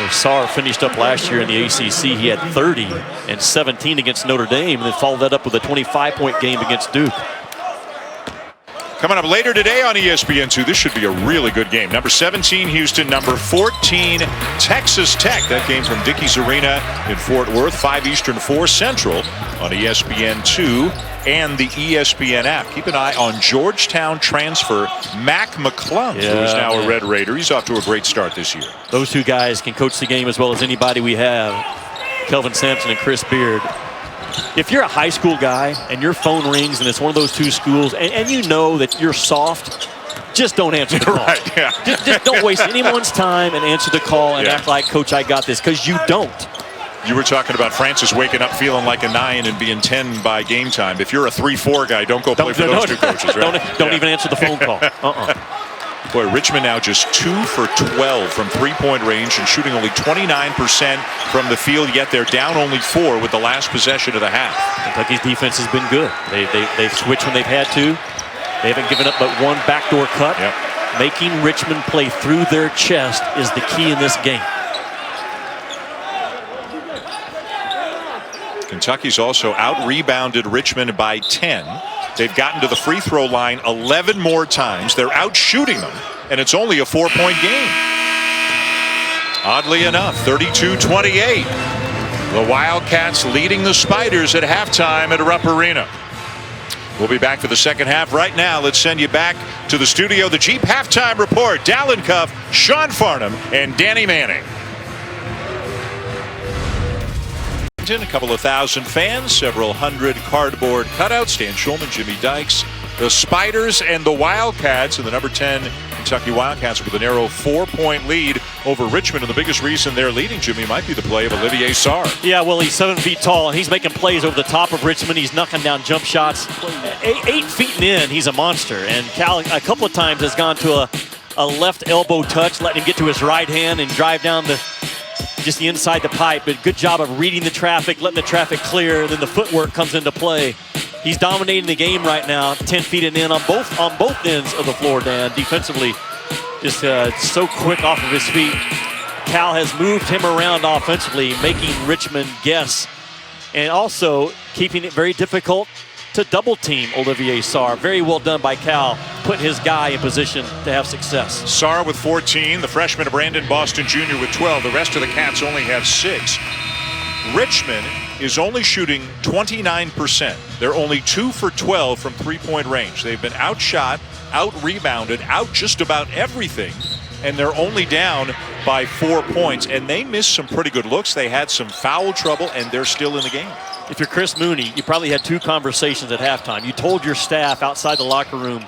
Sarr finished up last year in the ACC. He had 30 and 17 against Notre Dame, and then followed that up with a 25-point game against Duke. Coming up later today on ESPN2, this should be a really good game. Number 17, Houston. Number 14, Texas Tech. That game from Dickies Arena in Fort Worth. 5 Eastern, 4 Central on ESPN2 and the ESPN app. Keep an eye on Georgetown transfer Mac McClung, who is now a Red Raider. He's off to a great start this year. Those 2 guys can coach the game as well as anybody we have. Kelvin Sampson and Chris Beard. If you're a high school guy and your phone rings and it's one of those 2 schools and you know that you're soft, just don't answer the call. Right, yeah. just don't waste anyone's time and answer the call and act like, Coach, I got this, because you don't. You were talking about Francis waking up feeling like a 9 and being 10 by game time. If you're a 3-4 guy, don't go play for those two coaches, right? Don't even answer the phone call. Boy, Richmond now just 2 for 12 from three-point range and shooting only 29% from the field, yet they're down only 4 with the last possession of the half. Kentucky's defense has been good. They've switched when they've had to. They haven't given up but one backdoor cut. Yep. Making Richmond play through their chest is the key in this game. Kentucky's also out-rebounded Richmond by 10. They've gotten to the free throw line 11 more times. They're out-shooting them, and it's only a 4-point game. Oddly enough, 32-28. The Wildcats leading the Spiders at halftime at Rupp Arena. We'll be back for the second half. Right now, let's send you back to the studio. The Jeep Halftime Report. Dal NcaaAF, Sean Farnham, and Danny Manning. A couple of thousand fans, several hundred cardboard cutouts. Dan Schulman, Jimmy Dykes, the Spiders, and the Wildcats, and the number 10 Kentucky Wildcats with a narrow 4-point lead over Richmond. And the biggest reason they're leading, Jimmy, might be the play of Olivier Sarr. Yeah, well, he's 7 feet tall, and he's making plays over the top of Richmond. He's knocking down jump shots. 8 feet and in, he's a monster. And Cal, a couple of times, has gone to a left elbow touch, letting him get to his right hand and drive down just the inside the pipe. But good job of reading the traffic, letting the traffic clear, and then the footwork comes into play. He's dominating the game right now, 10 feet and in on both ends of the floor, Dan. Defensively, just so quick off of his feet. Cal has moved him around offensively, making Richmond guess, and also keeping it very difficult to double team Olivier Sarr. Very well done by Cal, putting his guy in position to have success. Sarr with 14, the freshman Brandon Boston Jr. with 12. The rest of the Cats only have 6. Richmond is only shooting 29%. They're only 2 for 12 from three-point range. They've been outshot, out-rebounded, out just about everything, and they're only down by 4 points. And they missed some pretty good looks. They had some foul trouble, and they're still in the game. If you're Chris Mooney, you probably had 2 conversations at halftime. You told your staff outside the locker room,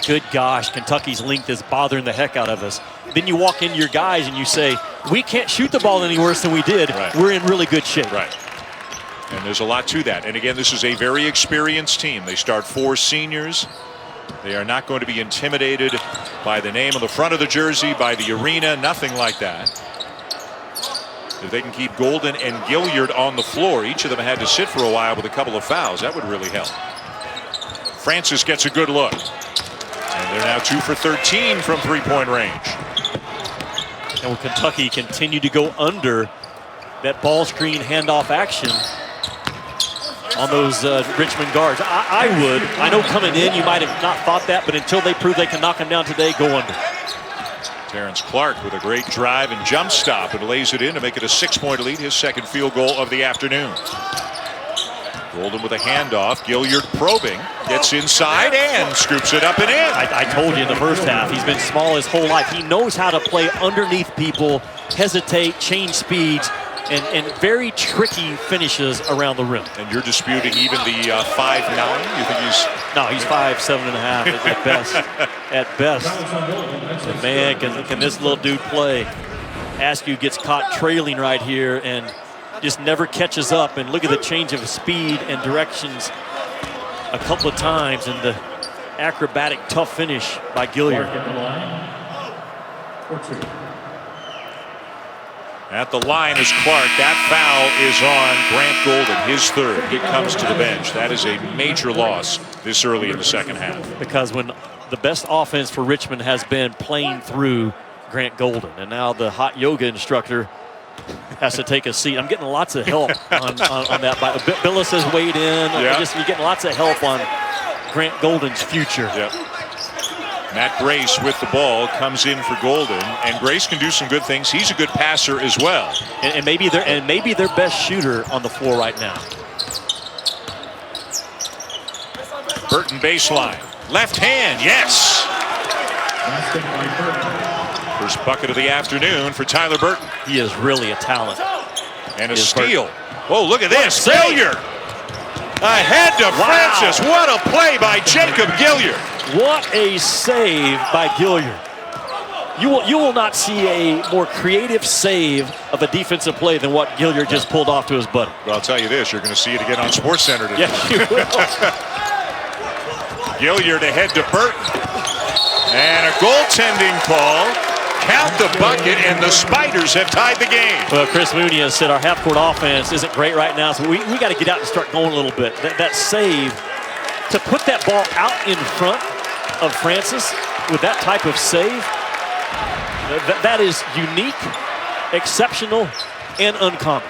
good gosh, Kentucky's length is bothering the heck out of us. Then you walk into your guys and you say, we can't shoot the ball any worse than we did. Right. We're in really good shape. Right. And there's a lot to that. And again, this is a very experienced team. They start 4 seniors. They are not going to be intimidated by the name on the front of the jersey, by the arena, nothing like that. If they can keep Golden and Gilliard on the floor, each of them had to sit for a while with a couple of fouls. That would really help. Francis gets a good look. And they're now 2 for 13 from three-point range. And will Kentucky continue to go under that ball screen handoff action on those Richmond guards? I would. I know coming in you might have not thought that, but until they prove they can knock them down today, go under. Terrence Clark with a great drive and jump stop and lays it in to make it a 6-point lead, his second field goal of the afternoon. Golden with a handoff, Gilliard probing, gets inside and scoops it up and in. I told you in the first half, he's been small his whole life. He knows how to play underneath people, hesitate, change speeds, and very tricky finishes around the rim. And you're disputing even the 5'9"? You think he's... No, he's 5'7.5" at best. At best. And man, can this little dude play? Askew gets caught trailing right here and just never catches up. And look at the change of speed and directions a couple of times, and the acrobatic tough finish by Gilliard. At the line is Clark. That foul is on Grant Golden, his third. He comes to the bench. That is a major loss this early in the second half. Because when the best offense for Richmond has been playing through Grant Golden, and now the hot yoga instructor has to take a seat. I'm getting lots of help on that. Billis has weighed in. Yeah. You're getting lots of help on Grant Golden's future. Yep. Matt Grace with the ball comes in for Golden, and Grace can do some good things. He's a good passer as well. And maybe their best shooter on the floor right now. Burton baseline. Left hand, yes! First bucket of the afternoon for Tyler Burton. He is really a talent. And a steal. Burton. Oh, look at this. Gilliard. Ahead to Francis. What a play by Jacob Gilliard. What a save by Gilliard. You will not see a more creative save of a defensive play than what Gilliard just pulled off to his buddy. Well, I'll tell you this, you're going to see it again on SportsCenter today. Yeah, you will. Gilliard ahead to Burton. And a goaltending call. Count the bucket, and the Spiders have tied the game. Well, Chris Mooney has said our half-court offense isn't great right now, so we got to get out and start going a little bit. That save, to put that ball out in front of Francis with that type of save, that is unique, exceptional, and uncommon.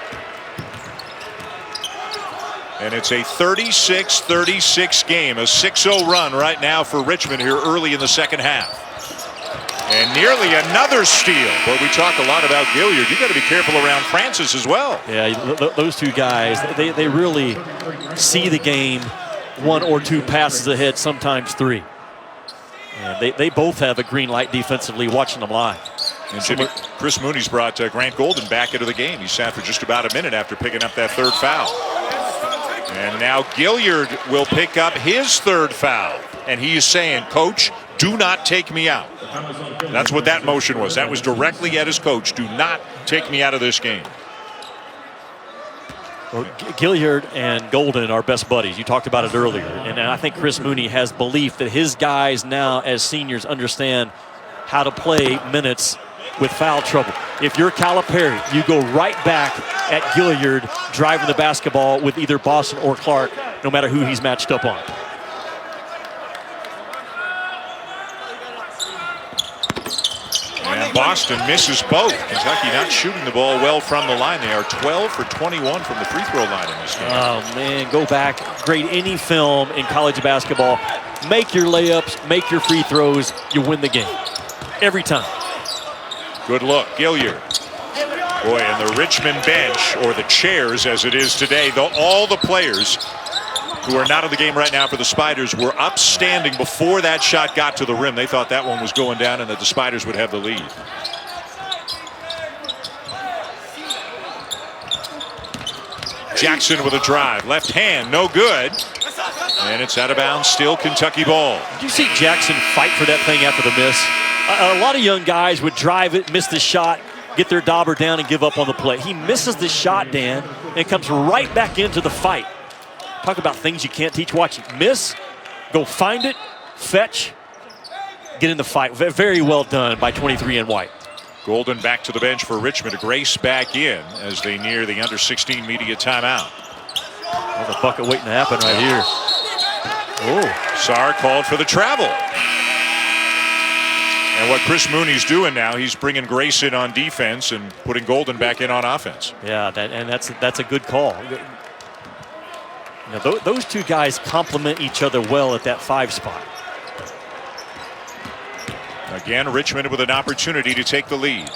And it's a 36-36 game, a 6-0 run right now for Richmond here early in the second half. And nearly another steal. But we talk a lot about Gilliard. You got to be careful around Francis as well. Yeah, those two guys, they really see the game one or two passes ahead, sometimes three. And they both have a green light defensively, watching them live. And Chris Mooney's brought Grant Golden back into the game. He sat for just about a minute after picking up that third foul. And now Gilliard will pick up his third foul. And he's saying, Coach, do not take me out. That's what that motion was. That was directly at his coach. Do not take me out of this game. Well, Gilliard and Golden are best buddies. You talked about it earlier. And I think Chris Mooney has belief that his guys now as seniors understand how to play minutes with foul trouble. If you're Calipari, you go right back at Gilliard driving the basketball with either Boston or Clark, no matter who he's matched up on. And Boston misses both. Kentucky not shooting the ball well from the line. They are 12 for 21 from the free throw line in this game. Oh, man, go back, grade any film in college basketball. Make your layups, make your free throws, you win the game. Every time. Good look, Gilliard. Boy, and the Richmond bench, or the chairs as it is today, all the players who are not in the game right now for the Spiders were upstanding before that shot got to the rim. They thought that one was going down and that the Spiders would have the lead. Jackson with a drive. Left hand, no good. And it's out of bounds, still Kentucky ball. Did you see Jackson fight for that thing after the miss? A lot of young guys would drive it, miss the shot, get their dauber down and give up on the play. He misses the shot, Dan, and comes right back into the fight. Talk about things you can't teach watching. Miss, go find it, fetch, get in the fight. Very well done by 23 and White. Golden back to the bench for Richmond. Grace back in as they near the under-16 media timeout. There's a bucket waiting to happen right here. Oh, Sarr called for the travel. And what Chris Mooney's doing now, he's bringing Grace in on defense and putting Golden back in on offense. Yeah, that's a good call. You know, those two guys complement each other well at that 5 spot. Again, Richmond with an opportunity to take the lead.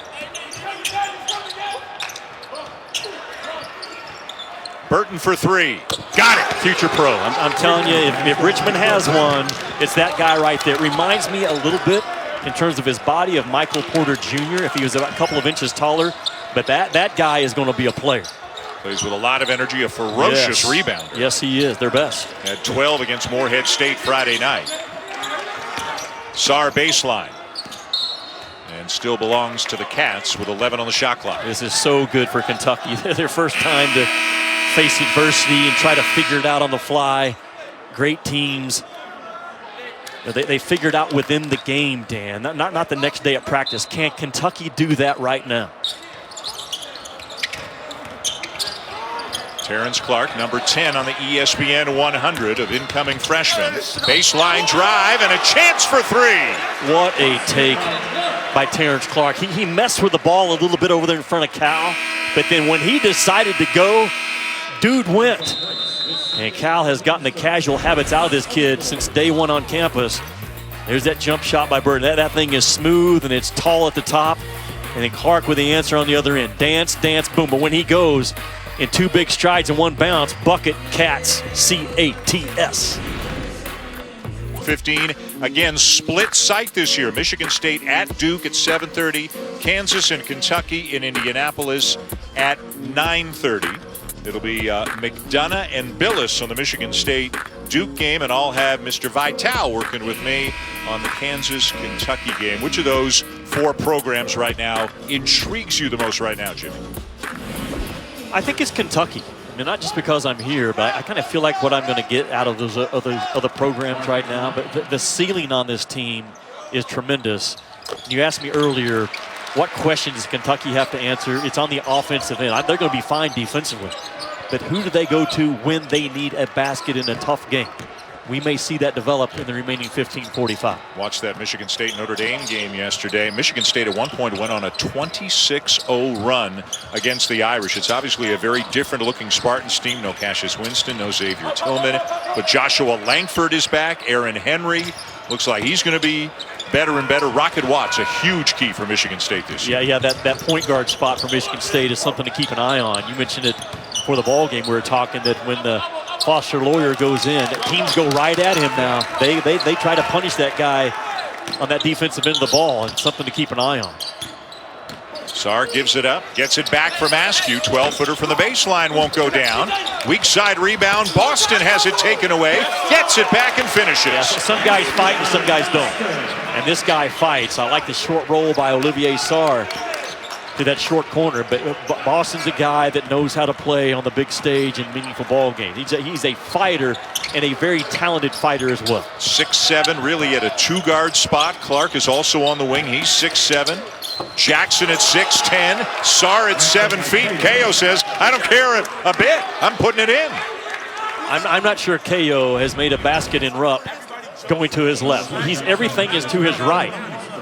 Burton for 3. Got it. Future pro. I'm telling you, if Richmond has one, it's that guy right there. It reminds me a little bit in terms of his body of Michael Porter Jr. if he was about a couple of inches taller. But that guy is going to be a player. Plays with a lot of energy, a ferocious rebounder. Yes, he is. They're best. Had 12 against Morehead State Friday night. Sarr baseline. And still belongs to the Cats with 11 on the shot clock. This is so good for Kentucky. Their first time to face adversity and try to figure it out on the fly. Great teams. They figured out within the game, Dan. Not the next day at practice. Can Kentucky do that right now? Terrence Clark, number 10 on the ESPN 100 of incoming freshmen. Baseline drive and a chance for 3. What a take by Terrence Clark. He messed with the ball a little bit over there in front of Cal, but then when he decided to go, dude went. And Cal has gotten the casual habits out of this kid since day one on campus. There's that jump shot by Burton. That thing is smooth and it's tall at the top. And then Clark with the answer on the other end. Dance, dance, boom. But when he goes in 2 big strides and 1 bounce, bucket, Cats, C-A-T-S. 15. Again, split site this year. Michigan State at Duke at 7:30. Kansas and Kentucky in Indianapolis at 9:30. It'll be McDonough and Billis on the Michigan State Duke game, and I'll have Mr. Vitale working with me on the Kansas-Kentucky game. Which of those 4 programs right now intrigues you the most right now, Jimmy? I think it's Kentucky. I mean, not just because I'm here, but I kind of feel like what I'm going to get out of those other programs right now. But the ceiling on this team is tremendous. You asked me earlier, what questions does Kentucky have to answer? It's on the offensive end. They're going to be fine defensively. But who do they go to when they need a basket in a tough game? We may see that develop in the remaining 15:45. Watched that Michigan State-Notre Dame game yesterday. Michigan State at one point went on a 26-0 run against the Irish. It's obviously a very different-looking Spartans team. No Cassius Winston, no Xavier Tillman. But Joshua Langford is back. Aaron Henry looks like he's going to be better and better. Rocket Watts, a huge key for Michigan State this year. Yeah, that point guard spot for Michigan State is something to keep an eye on. You mentioned it for the ball game. We were talking that when the Foster Lawyer goes in, teams go right at him now. They try to punish that guy on that defensive end of the ball, and something to keep an eye on. Sarr gives it up, gets it back from Askew. 12-footer from the baseline won't go down. Weak side rebound. Boston has it taken away, gets it back and finishes. Yeah, some guys fight and some guys don't. And this guy fights. I like the short roll by Olivier Sarr to that short corner, but Boston's a guy that knows how to play on the big stage in meaningful ball games. He's a fighter and a very talented fighter as well. 6'7", really at a 2-guard spot. Clark is also on the wing. He's 6'7". Jackson at 6'10". Sarr at 7 feet. KO says, I don't care a bit. I'm putting it in. I'm not sure KO has made a basket in Rupp going to his left. Everything is to his right.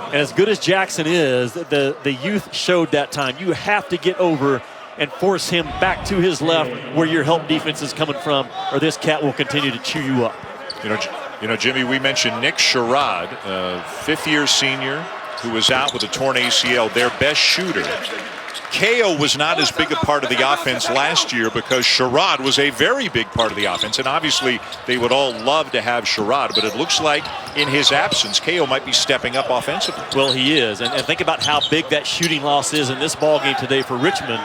And as good as Jackson is, the youth showed that time. You have to get over and force him back to his left where your help defense is coming from, or this cat will continue to chew you up. You know, Jimmy, we mentioned Nick Sherrod, fifth-year senior who was out with a torn ACL, their best shooter. KO was not as big a part of the offense last year because Sherrod was a very big part of the offense. And obviously, they would all love to have Sherrod, but it looks like in his absence, KO might be stepping up offensively. Well, he is. And think about how big that shooting loss is in this ball game today for Richmond,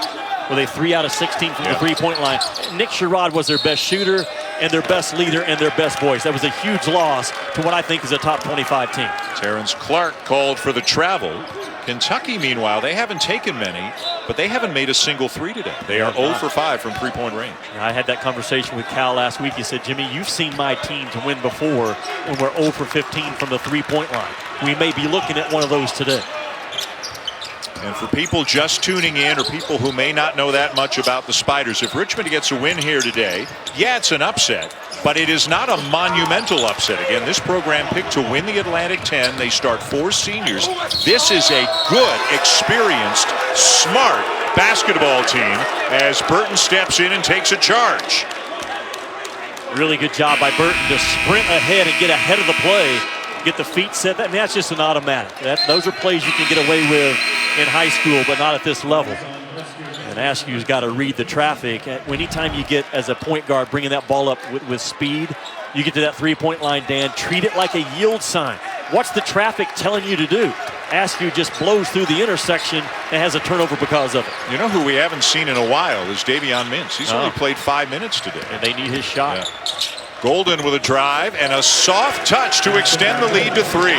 with a 3 out of 16 from the three-point line. Nick Sherrod was their best shooter and their best leader and their best voice. That was a huge loss to what I think is a top 25 team. Terrence Clark called for the travel. Kentucky, meanwhile, they haven't taken many, but they haven't made a single 3 today. They are 0 for 5 from three-point range. I had that conversation with Cal last week. He said, Jimmy, you've seen my team to win before when we're 0 for 15 from the three-point line. We may be looking at one of those today. And for people just tuning in or people who may not know that much about the Spiders, if Richmond gets a win here today, yeah, it's an upset, but it is not a monumental upset. Again, this program picked to win the Atlantic 10. They start 4 seniors. This is a good, experienced, smart basketball team as Burton steps in and takes a charge. Really good job by Burton to sprint ahead and get ahead of the play, get the feet set. I mean, that's just an automatic. Those are plays you can get away with in high school, but not at this level. And Askew's got to read the traffic. Anytime you get, as a point guard, bringing that ball up with speed, you get to that three-point line, Dan, treat it like a yield sign. What's the traffic telling you to do? Askew just blows through the intersection and has a turnover because of it. You know who we haven't seen in a while is Davion Mintz. He's only played 5 minutes today. And they need his shot. Yeah. Golden with a drive and a soft touch to extend the lead to 3.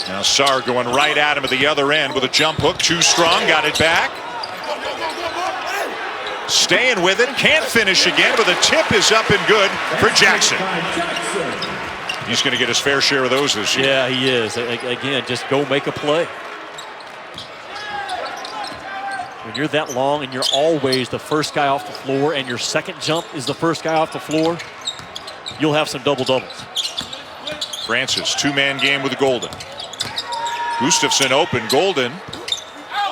Now Sarr going right at him at the other end with a jump hook. Too strong. Got it back. Staying with it. Can't finish again, but the tip is up and good for Jackson. He's going to get his fair share of those this year. Yeah, he is. Again, just go make a play. When you're that long and you're always the first guy off the floor and your second jump is the first guy off the floor, you'll have some double-doubles. Francis, 2-man game with Golden. Gustafson open. Golden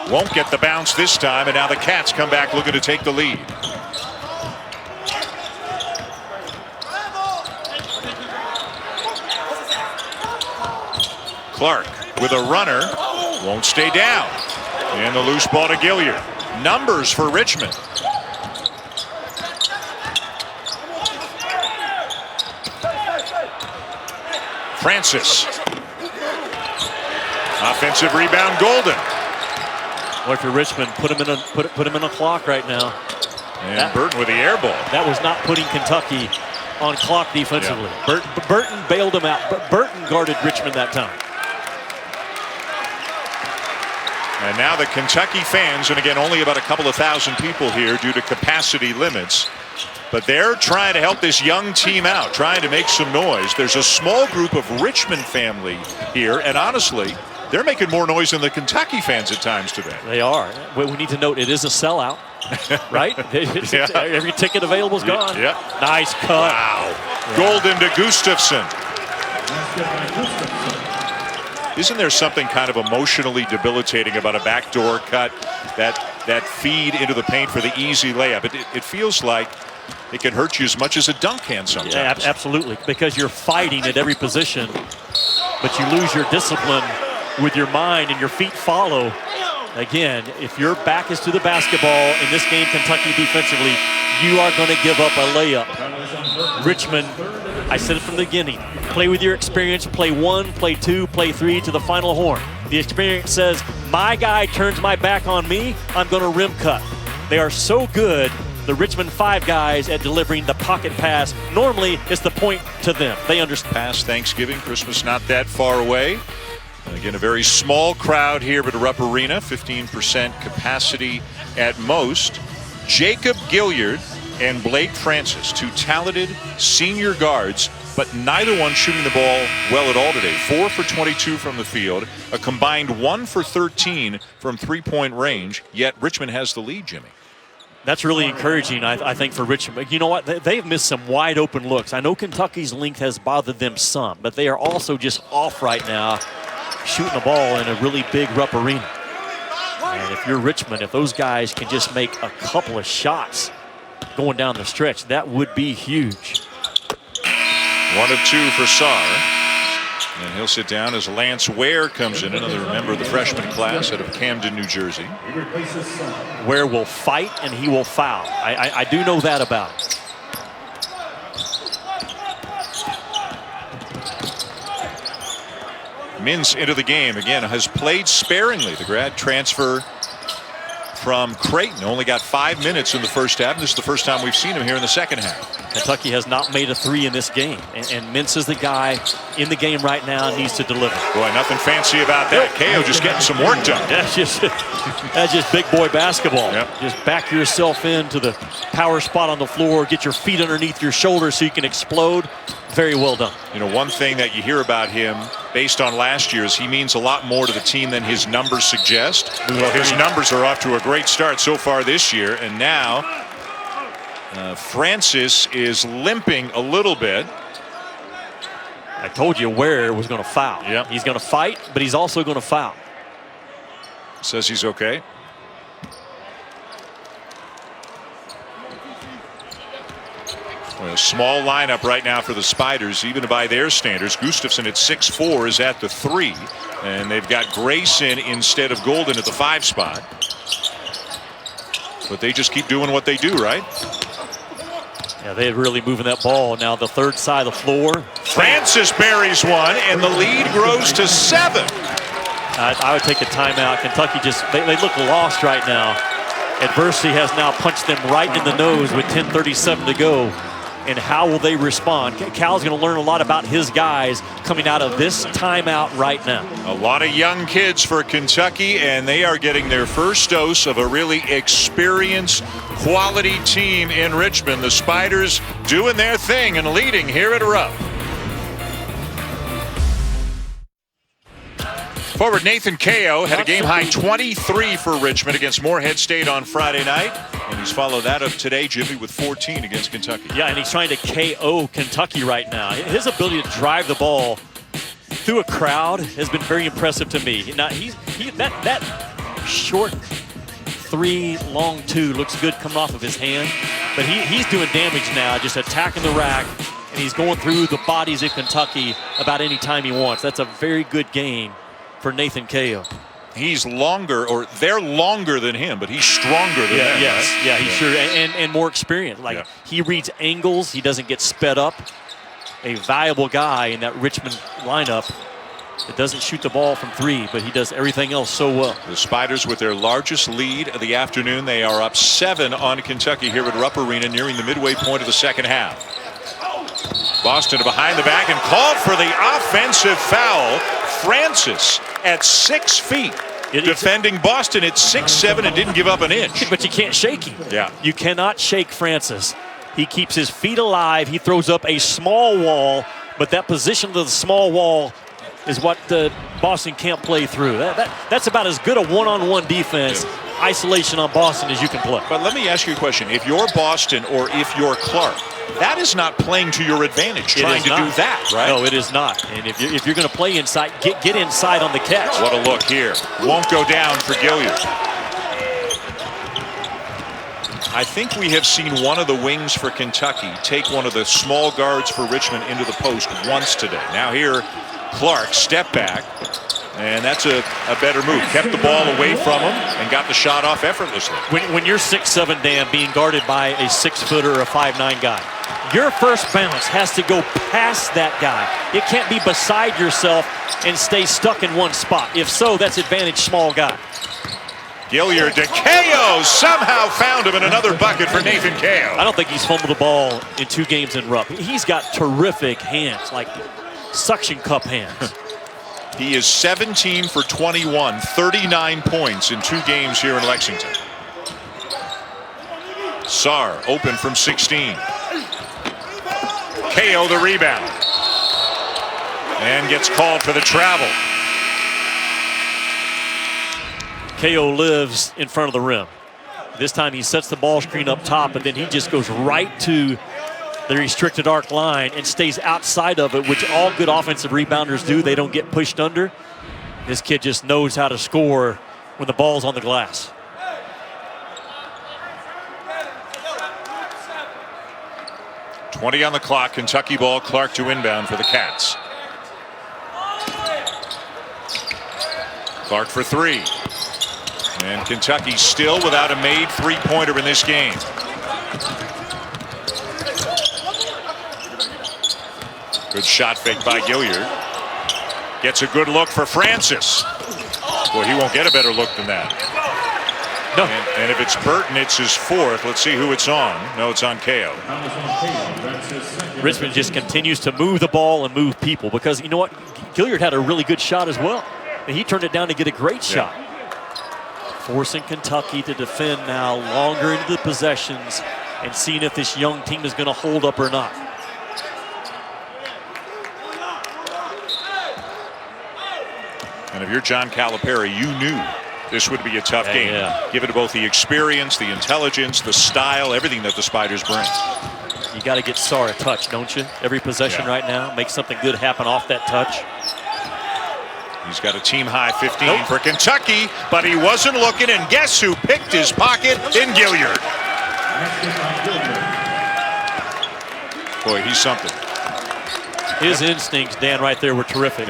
won't get the bounce this time, and now the Cats come back looking to take the lead. Clark with a runner, won't stay down. And the loose ball to Gilliard. Numbers for Richmond. Francis. Offensive rebound, Golden. Or if you're Richmond, put him in a clock right now. And Burton with the air ball. That was not putting Kentucky on clock defensively. Yeah. Burton bailed him out, but Burton guarded Richmond that time. And now the Kentucky fans, and again, only about a couple of thousand people here due to capacity limits, but they're trying to help this young team out, trying to make some noise. There's a small group of Richmond family here, and honestly, they're making more noise than the Kentucky fans at times today. They are. We need to note it is a sellout, right? Every ticket available is gone. Yep. Nice cut. Wow. Yeah. Golden to Gustafson. Isn't there something kind of emotionally debilitating about a backdoor cut, that feed into the paint for the easy layup? It feels like it can hurt you as much as a dunk can sometimes. Yeah, absolutely, because you're fighting at every position, but you lose your discipline with your mind and your feet follow. Again, if your back is to the basketball in this game, Kentucky defensively, you are going to give up a layup. Richmond, I said it from the beginning, play with your experience, play 1, play 2, play 3 to the final horn. The experience says, my guy turns my back on me, I'm going to rim cut. They are so good, the Richmond 5 guys, at delivering the pocket pass. Normally, it's the point to them. They understand. Past Thanksgiving, Christmas not that far away. Again, a very small crowd here at Rupp Arena, 15% capacity at most. Jacob Gilliard and Blake Francis, 2 talented senior guards, but neither one shooting the ball well at all today. 4 for 22 from the field, a combined 1 for 13 from three-point range, yet Richmond has the lead, Jimmy. That's really encouraging, I think, for Richmond. You know what? They've missed some wide-open looks. I know Kentucky's length has bothered them some, but they are also just off right now, shooting the ball in a really big Rupp Arena. And if you're Richmond, if those guys can just make a couple of shots going down the stretch, that would be huge. 1 of 2 for Sarr. And he'll sit down as Lance Ware comes in, another member of the freshman class out of Camden, New Jersey. Ware will fight and he will foul. I do know that about him. Mintz into the game again, has played sparingly. The grad transfer from Creighton only got 5 minutes in the first half. And this is the first time we've seen him here in the second half. Kentucky has not made a 3 in this game, and Mintz is the guy in the game right now, needs to deliver. Boy, nothing fancy about that. KO just getting some work done. That's just big boy basketball. Yep. Just back yourself into the power spot on the floor, get your feet underneath your shoulders so you can explode. Very well done. You know, one thing that you hear about him based on last year is he means a lot more to the team than his numbers suggest. Well, his numbers are off to a great start so far this year, and now Francis is limping a little bit. I told you Ware was going to foul. Yep. He's going to fight, but he's also going to foul. Says he's okay. Well, a small lineup right now for the Spiders, even by their standards. Gustafson at 6'4" is at the 3, and they've got Grayson instead of Golden at the 5 spot. But they just keep doing what they do, right? Yeah, they're really moving that ball. Now the third side of the floor. Francis buries one, and the lead grows to 7. I would take a timeout. Kentucky they look lost right now. Adversity has now punched them right in the nose with 10:37 to go. And how will they respond? Cal's going to learn a lot about his guys coming out of this timeout right now. A lot of young kids for Kentucky, and they are getting their first dose of a really experienced, quality team in Richmond. The Spiders doing their thing and leading here at Rupp. Forward Nathan KO had a game-high 23 for Richmond against Morehead State on Friday night. And he's followed that up today, Jimmy, with 14 against Kentucky. Yeah, and he's trying to KO Kentucky right now. His ability to drive the ball through a crowd has been very impressive to me. Now, that short 3, long 2 looks good coming off of his hand. But he's doing damage now, just attacking the rack. And he's going through the bodies of Kentucky about any time he wants. That's a very good game for Nathan KO. He's longer, or they're longer than him, but he's stronger than them. Yes, right? yeah, he's sure, and more experienced. Like, he reads angles, he doesn't get sped up. A valuable guy in that Richmond lineup. that doesn't shoot the ball from three, but he does everything else so well. The Spiders with their largest lead of the afternoon. They are up 7 on Kentucky here at Rupp Arena, nearing the midway point of the second half. Boston behind the back and called for the offensive foul. Francis at 6 feet. Defending Boston at 6'7" and didn't give up an inch. But you can't shake him. Yeah. You cannot shake Francis. He keeps his feet alive. He throws up a small wall, but that position of the small wall is what Boston can't play through. That's about as good a one-on-one defense, isolation on Boston, as you can play. But let me ask you a question. If you're Boston or if you're Clark, that is not playing to your advantage, trying to do that, right? No, it is not. And if you're going to play inside, get inside on the catch. What a look here. Won't go down for Gilliard. I think we have seen one of the wings for Kentucky take one of the small guards for Richmond into the post once today. Now here, Clark, step back, and that's a better move. Kept the ball away from him and got the shot off effortlessly. When you're 6'7", Dan, being guarded by a 6-footer or a 5'9" guy, your first bounce has to go past that guy. It can't be beside yourself and stay stuck in one spot. If so, that's advantage small guy. Gilliard to Cayo, somehow found him in another bucket for Nathan Cayo. I don't think he's fumbled the ball in 2 games in Rupp. He's got terrific hands, like suction cup hands. He is 17 for 21, 39 points in 2 games here in Lexington. Sarr open from 16. Cayo the rebound. And gets called for the travel. Cayo lives in front of the rim. This time he sets the ball screen up top, and then he just goes right to the restricted arc line and stays outside of it, which all good offensive rebounders do. They don't get pushed under. This kid just knows how to score when the ball's on the glass. .20 on the clock. Kentucky ball. Clark to inbound for the Cats. Clark for 3. And Kentucky still without a made three-pointer in this game. Good shot fake by Gilliard. Gets a good look for Francis. Boy, he won't get a better look than that. No. And if it's Burton, it's his 4th. Let's see who it's on. No, it's on Cayo. Richmond just continues to move the ball and move people, because you know what? Gilliard had a really good shot as well, and he turned it down to get a great shot. Forcing Kentucky to defend now longer into the possessions and seeing if this young team is going to hold up or not. And if you're John Calipari, you knew this would be a tough game. Given both the experience, the intelligence, the style, everything that the Spiders bring. You got to get Sarr a touch, don't you? Every possession right now, make something good happen off that touch. He's got a team-high 15 for Kentucky, but he wasn't looking, and guess who picked his pocket in Gilliard? Boy, he's something. His instincts, Dan, right there were terrific.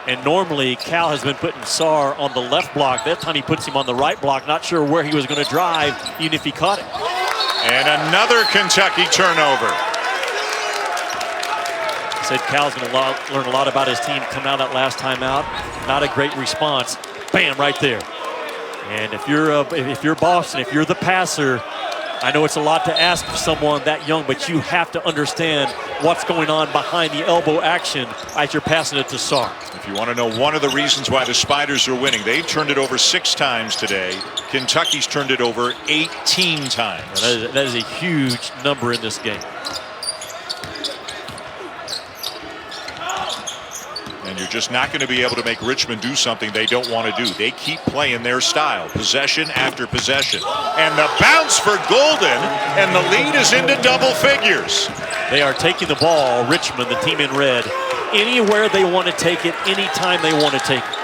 And normally, Cal has been putting Sarr on the left block. That time he puts him on the right block, not sure where he was going to drive, even if he caught it. And another Kentucky turnover. Said Cal's going to learn a lot about his team coming out that last time out. Not a great response. Bam, right there. And if you're Boston, if you're the passer, I know it's a lot to ask of someone that young, but you have to understand what's going on behind the elbow action as you're passing it to Sarr. If you want to know one of the reasons why the Spiders are winning, they've turned it over 6 times today. Kentucky's turned it over 18 times. That is a huge number in this game. And you're just not going to be able to make Richmond do something they don't want to do. They keep playing their style, possession after possession. And the bounce for Golden, and the lead is into double figures. They are taking the ball, Richmond, the team in red, anywhere they want to take it, anytime they want to take it.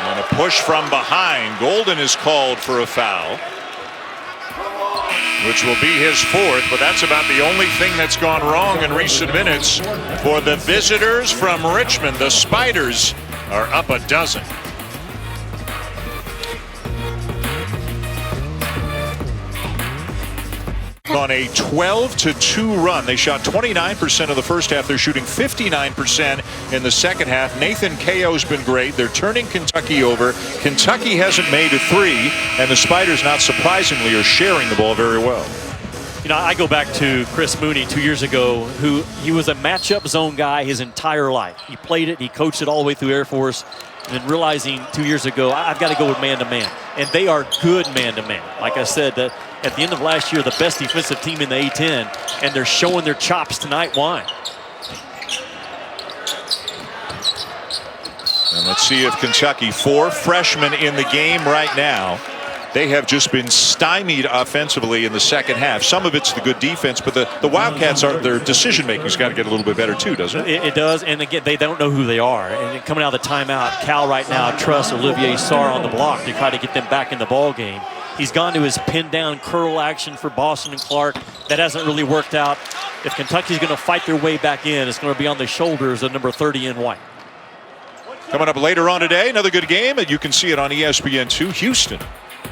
And a push from behind. Golden is called for a foul, which will be his 4th, but that's about the only thing that's gone wrong in recent minutes for the visitors from Richmond. The Spiders are up a dozen. On a 12-2 run. They shot 29% of the first half. They're shooting 59% in the second half. NcaaAF's been great. They're turning Kentucky over. Kentucky hasn't made a three, and the Spiders, not surprisingly, are sharing the ball very well. You know, I go back to Chris Mooney 2 years ago, he was a matchup zone guy his entire life. He played it, he coached it all the way through Air Force, and then realizing 2 years ago, I've got to go with man-to-man. And they are good man-to-man. Like I said, at the end of last year, the best defensive team in the A-10, and they're showing their chops tonight. Why? And let's see if Kentucky, 4 freshmen in the game right now. They have just been stymied offensively in the second half. Some of it's the good defense, but the Wildcats, their decision-making's got to get a little bit better too, doesn't it? It does, and again, they don't know who they are. And coming out of the timeout, Cal right now trusts Olivier Sarr on the block to try to get them back in the ball game. He's gone to his pin-down curl action for Boston and Clark. That hasn't really worked out. If Kentucky's going to fight their way back in, it's going to be on the shoulders of number 30 in white. Coming up later on today, another good game, and you can see it on ESPN2. Houston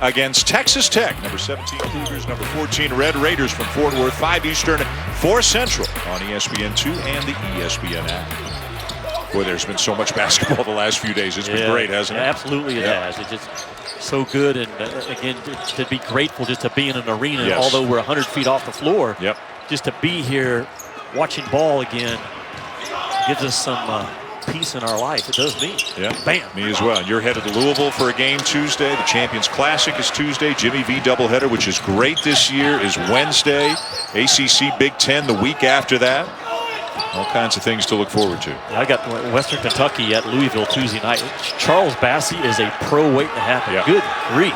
against Texas Tech. Number 17 Cougars, number 14 Red Raiders from Fort Worth. 5 Eastern, 4 Central on ESPN2 and the ESPN app. Boy, there's been so much basketball the last few days. It's been great, hasn't it? Absolutely it has. It's just so good, and again, to be grateful just to be in an arena, although we're 100 feet off the floor. Just to be here watching ball again gives us some peace in our life. It does me. Bam. Me as well. You're headed to Louisville for a game Tuesday. The Champions Classic is Tuesday. Jimmy V doubleheader, which is great this year, is Wednesday. ACC Big Ten the week after that. All kinds of things to look forward to. I got Western Kentucky at Louisville Tuesday night. Charles Bassey is a pro waiting to happen. Good grief.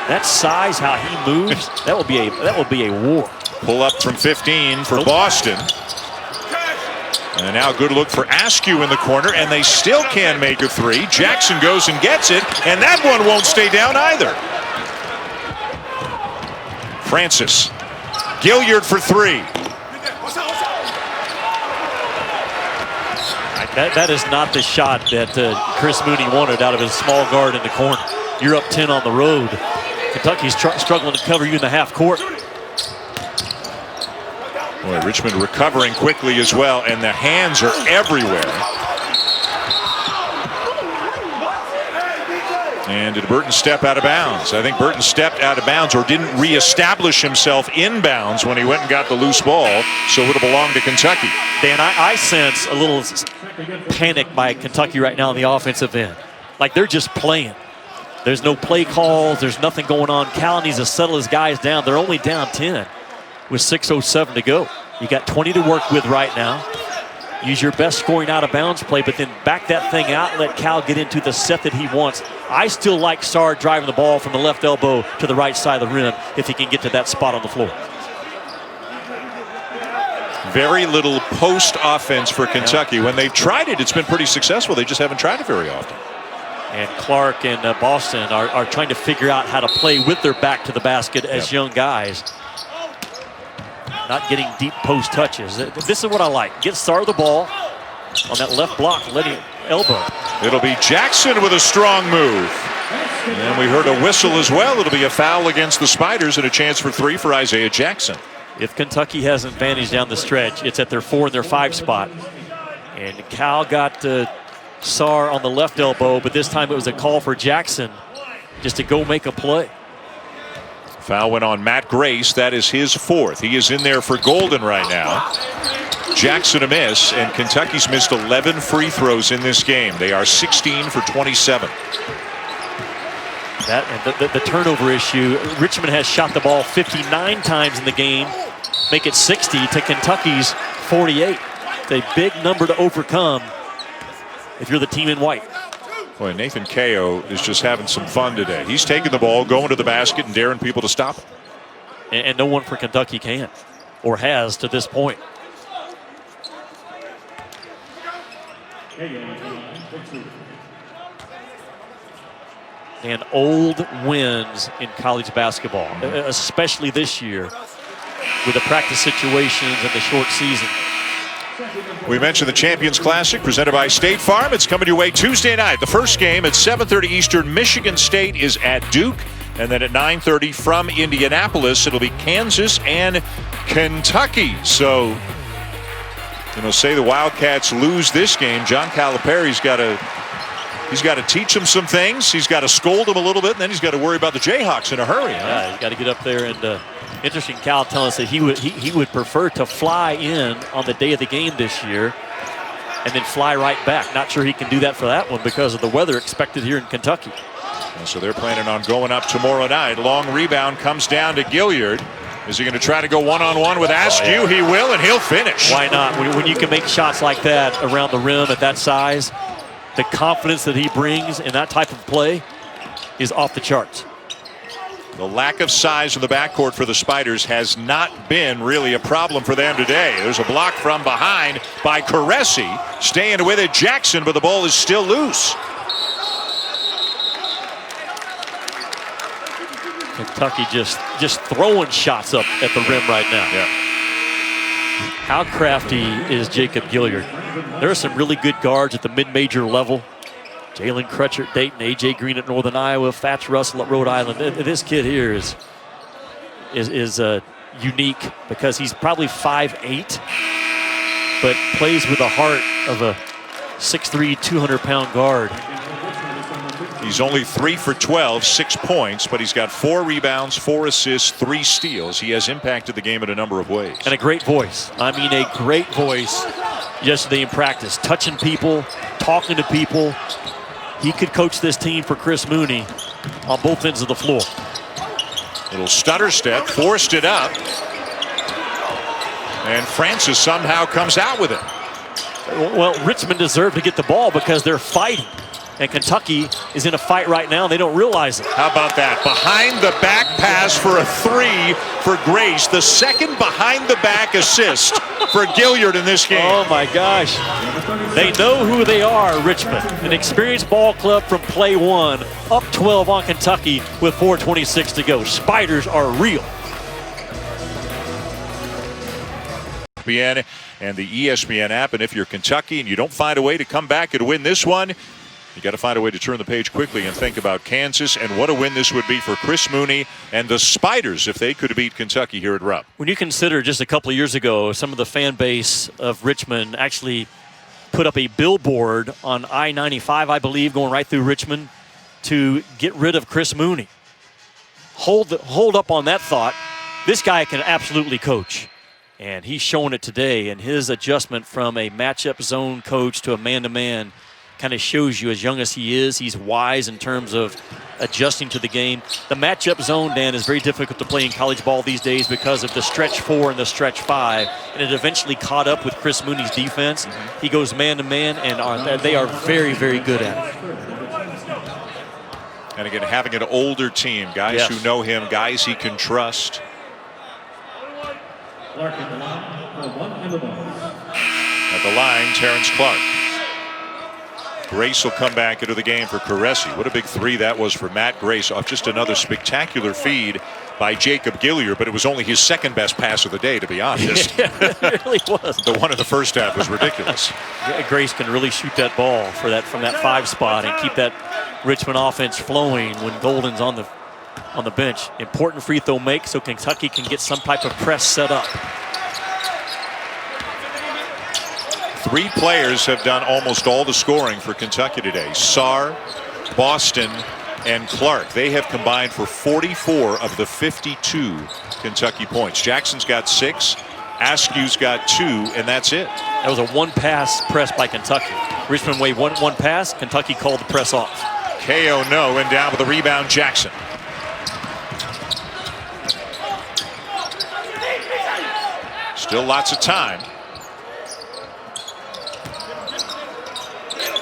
That size, how he moves, that will be a war. Pull up from 15 for Boston. And now a good look for Askew in the corner, and they still can't make a three. Jackson goes and gets it, and that one won't stay down either. Francis. Gilliard for 3. That is not the shot that Chris Mooney wanted out of his small guard in the corner. You're up 10 on the road. Kentucky's struggling to cover you in the half court. Boy, Richmond recovering quickly as well, and the hands are everywhere. And did Burton step out of bounds? I think Burton stepped out of bounds or didn't reestablish himself inbounds when he went and got the loose ball, so it would have belonged to Kentucky. Dan, I sense a little panic by Kentucky right now on the offensive end. Like they're just playing. There's no play calls. There's nothing going on. Cal needs to settle his guys down. They're only down 10 with 6:07 to go. You got 20 to work with right now. Use your best scoring out of bounds play, but then back that thing out and let Cal get into the set that he wants. I still like Sarr driving the ball from the left elbow to the right side of the rim if he can get to that spot on the floor. Very little post offense for Kentucky. When they've tried it, it's been pretty successful. They just haven't tried it very often. And Clark and Boston are trying to figure out how to play with their back to the basket as young guys. Not getting deep post touches. This is what I like. Get Sarr the ball on that left block, let him elbow. It'll be Jackson with a strong move. And we heard a whistle as well. It'll be a foul against the Spiders and a chance for 3 for Isaiah Jackson. If Kentucky has an advantage down the stretch, it's at their 4 and their 5 spot. And Cal got Sarr on the left elbow, but this time it was a call for Jackson just to go make a play. Foul went on Matt Grace. That is his 4th. He is in there for Golden right now. Jackson a miss, and Kentucky's missed 11 free throws in this game. They are 16 for 27. The turnover issue, Richmond has shot the ball 59 times in the game, make it 60 to Kentucky's 48. It's a big number to overcome if you're the team in white. Boy, NcaaAF is just having some fun today. He's taking the ball, going to the basket, and daring people to stop him. And no one for Kentucky can, or has to this point. And old wins in college basketball, especially this year with the practice situations and the short season. We mentioned the Champions Classic presented by State Farm. It's coming your way Tuesday night. The first game at 7:30 Eastern. Michigan State is at Duke. And then at 9:30 from Indianapolis, it'll be Kansas and Kentucky. So, say the Wildcats lose this game, John Calipari's got to teach them some things. He's got to scold them a little bit, and then he's got to worry about the Jayhawks in a hurry. Yeah, he's got to get up there. And interesting, Cal telling us that he would prefer to fly in on the day of the game this year and then fly right back. Not sure he can do that for that one because of the weather expected here in Kentucky. And so they're planning on going up tomorrow night. Long rebound comes down to Gilliard. Is he going to try to go one-on-one with Askew? Oh, yeah. He will, and he'll finish. Why not? When you can make shots like that around the rim at that size, the confidence that he brings in that type of play is off the charts. The lack of size in the backcourt for the Spiders has not been really a problem for them today. There's a block from behind by Caressi. Staying with it, Jackson, but the ball is still loose. Kentucky just throwing shots up at the rim right now. Yeah. How crafty is Jacob Gilliard? There are some really good guards at the mid-major level. Jalen Crutcher at Dayton, A.J. Green at Northern Iowa, Fats Russell at Rhode Island. This kid here is unique because he's probably 5'8", but plays with the heart of a 6'3", 200-pound guard. He's only 3 for 12, 6 points, but he's got 4 rebounds, 4 assists, 3 steals. He has impacted the game in a number of ways. And a great voice. I mean, a great voice yesterday in practice. Touching people, talking to people. He could coach this team for Chris Mooney on both ends of the floor. Little stutter step, forced it up. And Francis somehow comes out with it. Well, Richmond deserved to get the ball because they're fighting. And Kentucky is in a fight right now. They don't realize it. How about that? Behind the back pass for a 3 for Grace. The second behind the back assist for Gilliard in this game. Oh my gosh. They know who they are, Richmond. An experienced ball club from play one. Up 12 on Kentucky with 4:26 to go. Spiders are real. ESPN and the ESPN app. And if you're Kentucky and you don't find a way to come back and win this one, you got to find a way to turn the page quickly and think about Kansas and what a win this would be for Chris Mooney and the Spiders if they could beat Kentucky here at Rupp. When you consider just a couple of years ago, some of the fan base of Richmond actually put up a billboard on I-95, I believe, going right through Richmond to get rid of Chris Mooney. Hold up on that thought. This guy can absolutely coach. And he's showing it today, and his adjustment from a matchup zone coach to a man-to-man kind of shows you, as young as he is, he's wise in terms of adjusting to the game. The matchup zone, Dan, is very difficult to play in college ball these days because of the stretch 4 and the stretch 5, and it eventually caught up with Chris Mooney's defense. He goes man-to-man, and they are very, very good at it. And again, having an older team, guys who know him, guys he can trust. At the line, Terrence Clark. Grace will come back into the game for Caressi. What a big 3 that was for Matt Grace off just another spectacular feed by Jacob Gilliard, but it was only his second best pass of the day, to be honest. Yeah, it really was. The one in the first half was ridiculous. Grace can really shoot that ball from that 5 spot and keep that Richmond offense flowing when Golden's on the bench. Important free throw make so Kentucky can get some type of press set up. 3 players have done almost all the scoring for Kentucky today. Sarr, Boston, and Clark. They have combined for 44 of the 52 Kentucky points. Jackson's got 6, Askew's got 2, and that's it. That was a 1-pass press by Kentucky. Richmond waved one pass. Kentucky called the press off. KO no, and down with the rebound, Jackson. Still lots of time.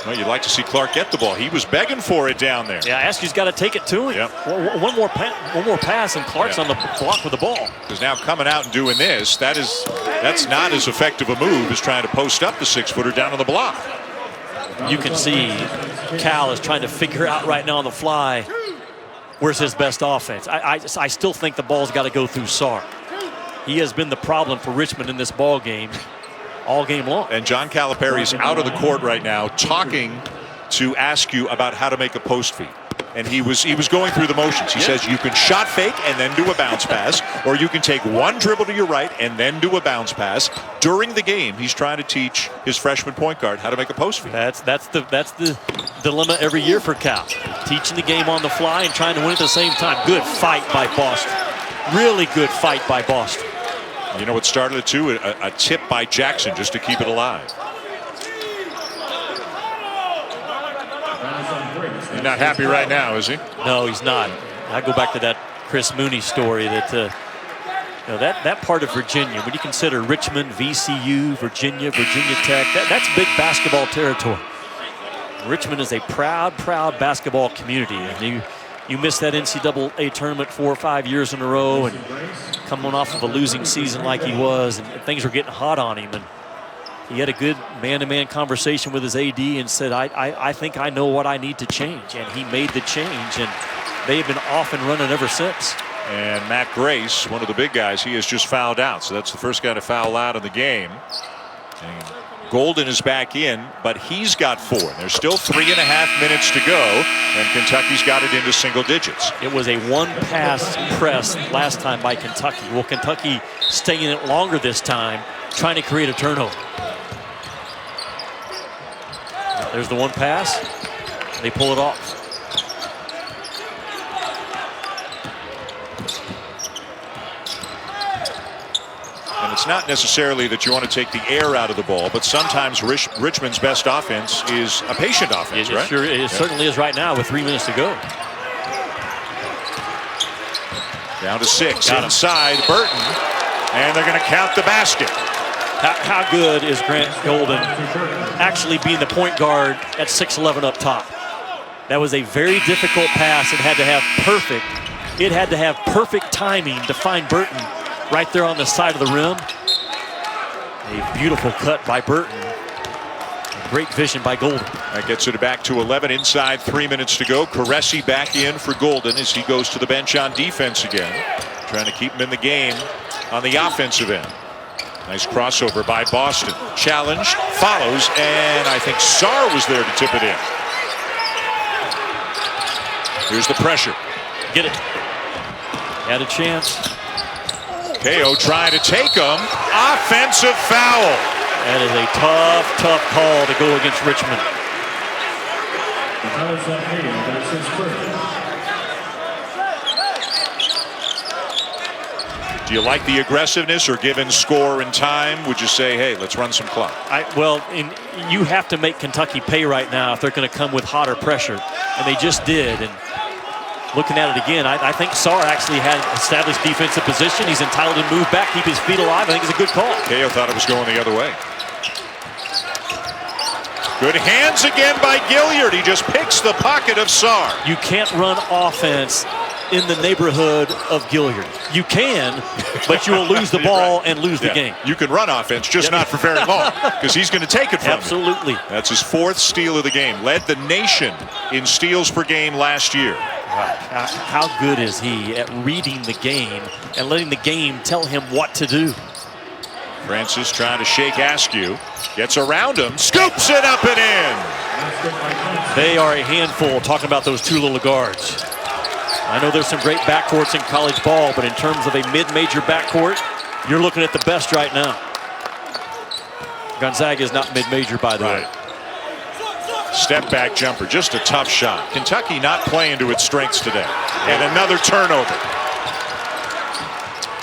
Well, you'd like to see Clark get the ball. He was begging for it down there. Yeah, Askew's got to take it to him. Yep. One more pass, and Clark's on the block with the ball. Because now coming out and doing this, that's not as effective a move as trying to post up the 6-footer down on the block. You can see Cal is trying to figure out right now on the fly where's his best offense. I still think the ball's got to go through Sarr. He has been the problem for Richmond in this ball game all game long. And John Calipari's out of the court right now talking to Askew about how to make a post feed. And he was going through the motions. He says you can shot fake and then do a bounce pass, or you can take one dribble to your right and then do a bounce pass. During the game, he's trying to teach his freshman point guard how to make a post feed. That's the dilemma every year for Cal. Teaching the game on the fly and trying to win at the same time. Good fight by Boston. Really good fight by Boston. You know what started it too? A tip by Jackson just to keep it alive. He's not happy right now, is he? No, he's not. I go back to that Chris Mooney story that that part of Virginia, when you consider Richmond, VCU, Virginia Tech, that's big basketball territory. Richmond is a proud basketball community, and you missed that NCAA tournament 4 or 5 years in a row, and coming off of a losing season like he was, and things were getting hot on him, and he had a good man-to-man conversation with his AD and said, I think I know what I need to change. And he made the change, and they have been off and running ever since. And Matt Grace, one of the big guys, he has just fouled out. So that's the first guy to foul out in the game. And Golden is back in, but he's got 4. There's still 3.5 minutes to go, and Kentucky's got it into single digits. It was a one-pass press last time by Kentucky. Well, Kentucky staying in it longer this time, trying to create a turnover. There's the one pass. They pull it off. And it's not necessarily that you want to take the air out of the ball, but sometimes Richmond's best offense is a patient offense, right? It certainly is right now with 3 minutes to go. Down to 6 inside Burton, and they're going to count the basket. How good is Grant Golden actually being the point guard at 6'11" up top? That was a very difficult pass. It had to have perfect timing to find Burton right there on the side of the rim. A beautiful cut by Burton. Great vision by Golden. That gets it back to 11 inside, 3 minutes to go. Caresi back in for Golden as he goes to the bench on defense again, trying to keep him in the game on the offensive end. Nice crossover by Boston. Challenged, follows, and I think Sarr was there to tip it in. Here's the pressure. Get it. Had a chance. KO trying to take him. Offensive foul. That is a tough call to go against Richmond. Do you like the aggressiveness, or given score and time, would you say, hey, let's run some clock? You have to make Kentucky pay right now if they're going to come with hotter pressure, and they just did. And looking at it again, I think Sarr actually had established defensive position. He's entitled to move back, keep his feet alive. I think it's a good call. KO thought it was going the other way. Good hands again by Gilliard. He just picks the pocket of Sarr. You can't run offense in the neighborhood of Gilliard. You can, but you will lose the ball and lose the game. You can run offense, just not for very long, because he's going to take it from Absolutely. you. That's his 4th steal of the game. Led the nation in steals per game last year. How good is he at reading the game and letting the game tell him what to do? Francis trying to shake Askew. Gets around him, scoops it up and in. They are a handful, talking about those 2 little guards. I know there's some great backcourts in college ball, but in terms of a mid-major backcourt, you're looking at the best right now. Gonzaga is not mid-major, by the way. Step back jumper, just a tough shot. Kentucky not playing to its strengths today. And another turnover.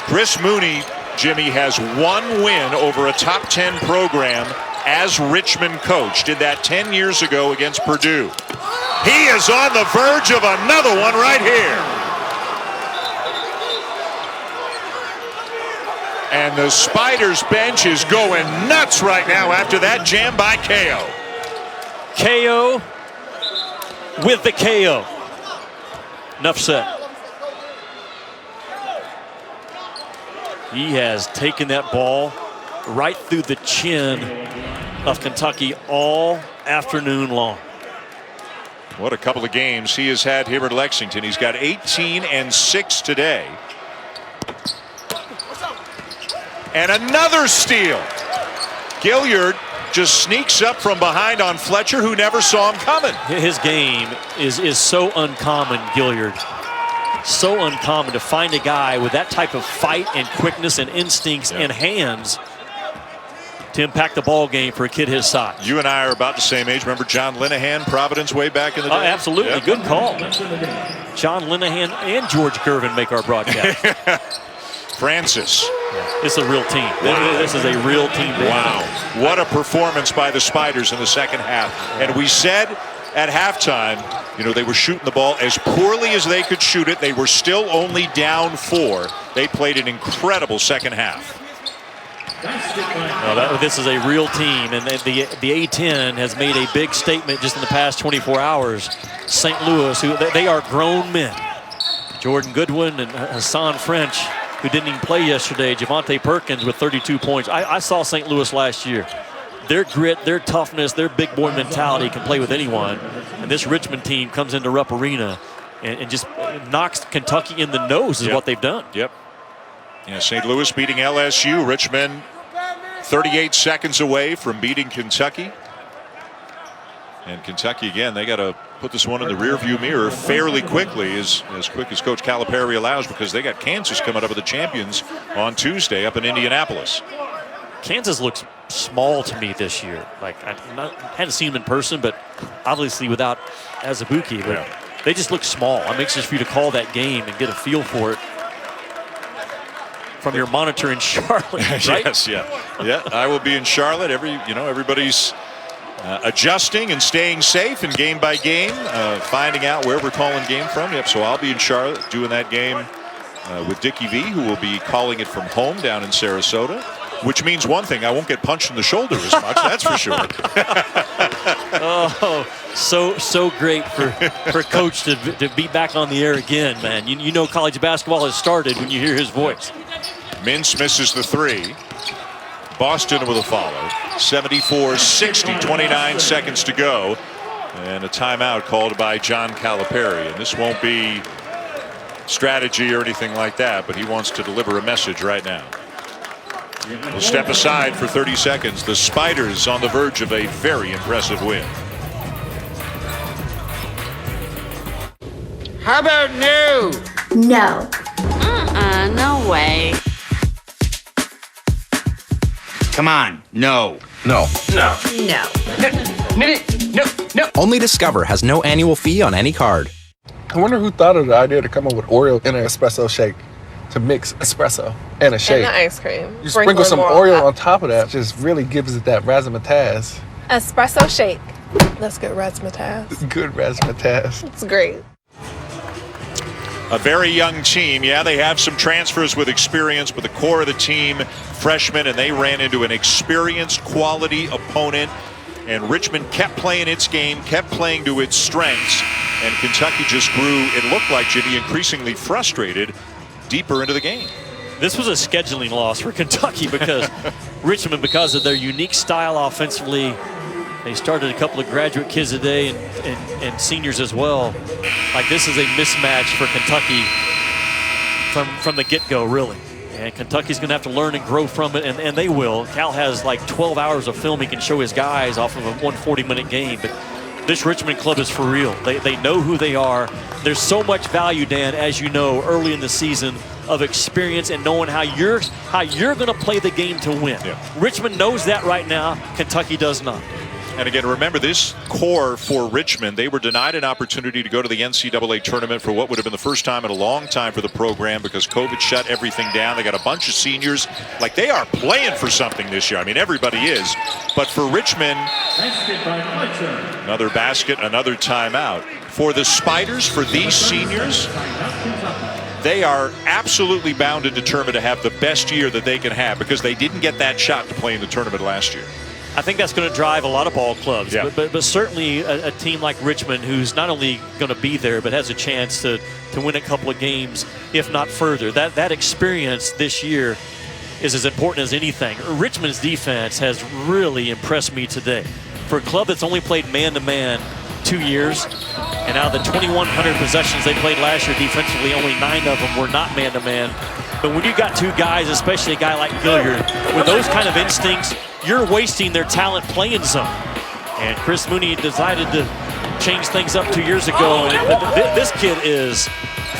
Chris Mooney, Jimmy, has 1 win over a top 10 program as Richmond coach. Did that 10 years ago against Purdue. He is on the verge of another one right here. And the Spiders bench is going nuts right now after that jam by KO. KO with the KO. Enough said. He has taken that ball right through the chin of Kentucky all afternoon long. What a couple of games he has had here at Lexington. He's got 18 and 6 today. And another steal. Gilliard just sneaks up from behind on Fletcher, who never saw him coming. His game is so uncommon, Gilliard. So uncommon to find a guy with that type of fight and quickness and instincts and hands to impact the ball game for a kid his size. You and I are about the same age. Remember John Linehan, Providence, way back in the day? Oh, absolutely. Yep. Good call. John Linehan and George Gervin make our broadcast. Francis. It's a real team. Wow. This is a real team. Wow. What a performance by the Spiders in the second half. And we said at halftime, you know, they were shooting the ball as poorly as they could shoot it. They were still only down 4. They played an incredible second half. This is a real team, and the A-10 has made a big statement just in the past 24 hours. St. Louis, who they are grown men. Jordan Goodwin and Hassan French, who didn't even play yesterday. Javante Perkins with 32 points. I saw St. Louis last year. Their grit, their toughness, their big boy mentality can play with anyone. And this Richmond team comes into Rupp Arena and just knocks Kentucky in the nose is what they've done. Yep. Yeah, St. Louis beating LSU. Richmond 38 seconds away from beating Kentucky. And Kentucky, again, they got to put this one in the rearview mirror fairly quickly, as quick as Coach Calipari allows, because they got Kansas coming up with the champions on Tuesday up in Indianapolis. Kansas looks small to me this year. Like, I hadn't seen them in person, but obviously without Azubuike. But they just look small. I'm anxious for you to call that game and get a feel for it from your monitor in Charlotte, right? Yes, yeah. I will be in Charlotte. Everybody's adjusting and staying safe, and game by game, finding out where we're calling game from. Yep. So I'll be in Charlotte doing that game with Dickie V, who will be calling it from home down in Sarasota. Which means one thing: I won't get punched in the shoulder as much. That's for sure. Oh, so great for Coach to be back on the air again, man. You know college basketball has started when you hear his voice. Mintz misses the 3. Boston with a follow. 74-60, 29 seconds to go. And a timeout called by John Calipari. And this won't be strategy or anything like that, but he wants to deliver a message right now. We'll step aside for 30 seconds. The Spiders on the verge of a very impressive win. How about no? No. No way. Come on, no. No. No. No. Only Discover has no annual fee on any card. I wonder who thought of the idea to come up with Oreo in an espresso shake, to mix espresso and a shake. And the ice cream. You sprinkle some Oreo on top of that, just really gives it that razzmatazz. Espresso shake. That's good razzmatazz. Good razzmatazz. It's great. A very young team. Yeah, they have some transfers with experience, but the core of the team, freshmen, and they ran into an experienced, quality opponent. And Richmond kept playing its game, kept playing to its strengths, and Kentucky just grew, it looked like, Jimmy, increasingly frustrated deeper into the game. This was a scheduling loss for Kentucky because Richmond, because of their unique style offensively, they started a couple of graduate kids today and seniors as well. Like, this is a mismatch for Kentucky from the get-go, really. And Kentucky's going to have to learn and grow from it, and they will. Cal has like 12 hours of film he can show his guys off of a 140-minute game. But this Richmond club is for real. They know who they are. There's so much value, Dan, as you know, early in the season of experience and knowing how you're going to play the game to win. Yeah. Richmond knows that right now. Kentucky does not. And again, remember this core for Richmond, they were denied an opportunity to go to the NCAA tournament for what would have been the first time in a long time for the program because COVID shut everything down. They got a bunch of seniors. Like, they are playing for something this year. I mean, everybody is. But for Richmond, another basket, another timeout. For the Spiders, for these seniors, they are absolutely bound and determined to have the best year that they can have because they didn't get that shot to play in the tournament last year. I think that's going to drive a lot of ball clubs, but certainly a team like Richmond, who's not only going to be there, but has a chance to win a couple of games, if not further. That experience this year is as important as anything. Richmond's defense has really impressed me today. For a club that's only played man-to-man 2 years, and out of the 2,100 possessions they played last year defensively, only 9 of them were not man-to-man. But when you got two guys, especially a guy like Gilliard, with those kind of instincts, you're wasting their talent playing zone. And Chris Mooney decided to change things up 2 years ago. And this kid is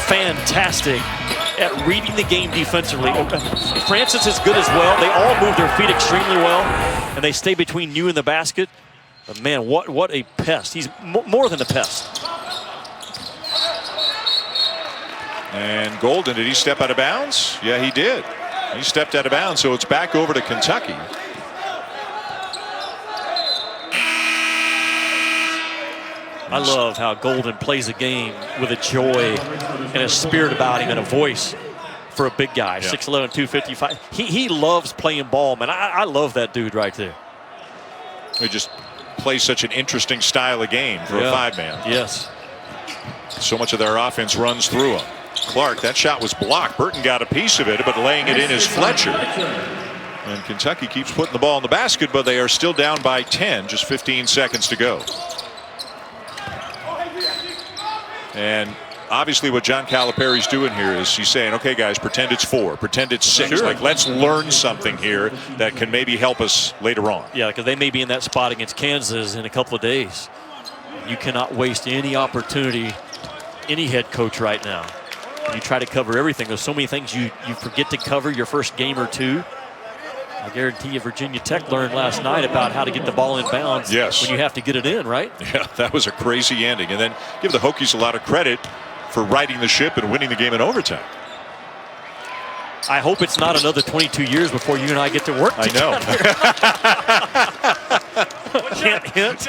fantastic at reading the game defensively. Francis is good as well. They all move their feet extremely well, and they stay between you and the basket. But man, what a pest. He's more than a pest. And Golden, did he step out of bounds? Yeah, he did. He stepped out of bounds, so it's back over to Kentucky. I love how Golden plays a game with a joy and a spirit about him and a voice for a big guy, 6'11", 255. He loves playing ball, man. I love that dude right there. He just plays such an interesting style of game for a five-man. Yes. So much of their offense runs through him. Clark, that shot was blocked. Burton got a piece of it, but laying it in is Fletcher. And Kentucky keeps putting the ball in the basket, but they are still down by 10, just 15 seconds to go. And obviously what John Calipari's doing here is he's saying, okay, guys, pretend it's 4, pretend it's 6. Sure. Like, let's learn something here that can maybe help us later on. Yeah, because they may be in that spot against Kansas in a couple of days. You cannot waste any opportunity, any head coach right now. You try to cover everything. There's so many things you forget to cover your first game or two. I guarantee you Virginia Tech learned last night about how to get the ball in bounds when you have to get it in, right? Yeah, that was a crazy ending. And then give the Hokies a lot of credit for righting the ship and winning the game in overtime. I hope it's not another 22 years before you and I get to work together. I know. Can't hint.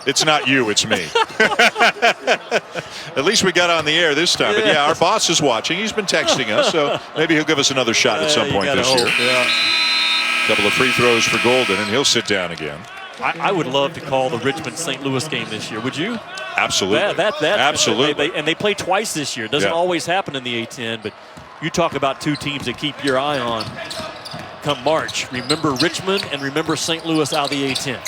It's not you, it's me. At least we got on the air this time. But yeah, our boss is watching. He's been texting us, so maybe he'll give us another shot at some point this year. Couple of free throws for Golden, and he'll sit down again. I would love to call the Richmond-St. Louis game this year. Would you? Absolutely. Absolutely. And they play twice this year. It doesn't always happen in the A-10, but you talk about two teams to keep your eye on come March. Remember Richmond and remember St. Louis out of the A-10.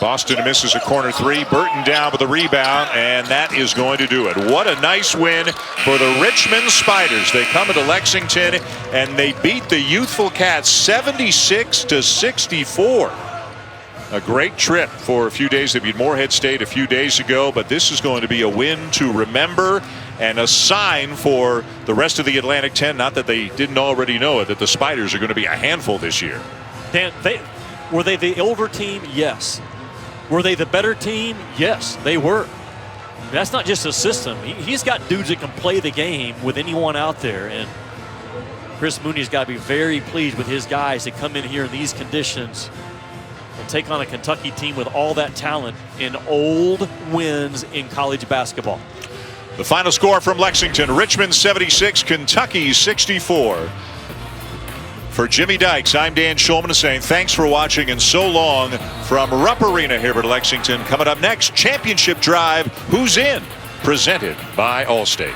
Boston misses a corner three. Burton down with the rebound, and that is going to do it. What a nice win for the Richmond Spiders. They come into Lexington, and they beat the youthful Cats 76-64. A great trip for a few days. They beat Morehead State a few days ago, but this is going to be a win to remember and a sign for the rest of the Atlantic 10. Not that they didn't already know it, that the Spiders are going to be a handful this year. Dan, were they the older team? Yes. Were they the better team? Yes, they were. That's not just a system. He's got dudes that can play the game with anyone out there. And Chris Mooney's got to be very pleased with his guys that come in here in these conditions and take on a Kentucky team with all that talent in old wins in college basketball. The final score from Lexington, Richmond 76, Kentucky 64. For Jimmy Dykes, I'm Dan Schulman saying thanks for watching and so long from Rupp Arena here at Lexington. Coming up next, Championship Drive, Who's In? Presented by Allstate.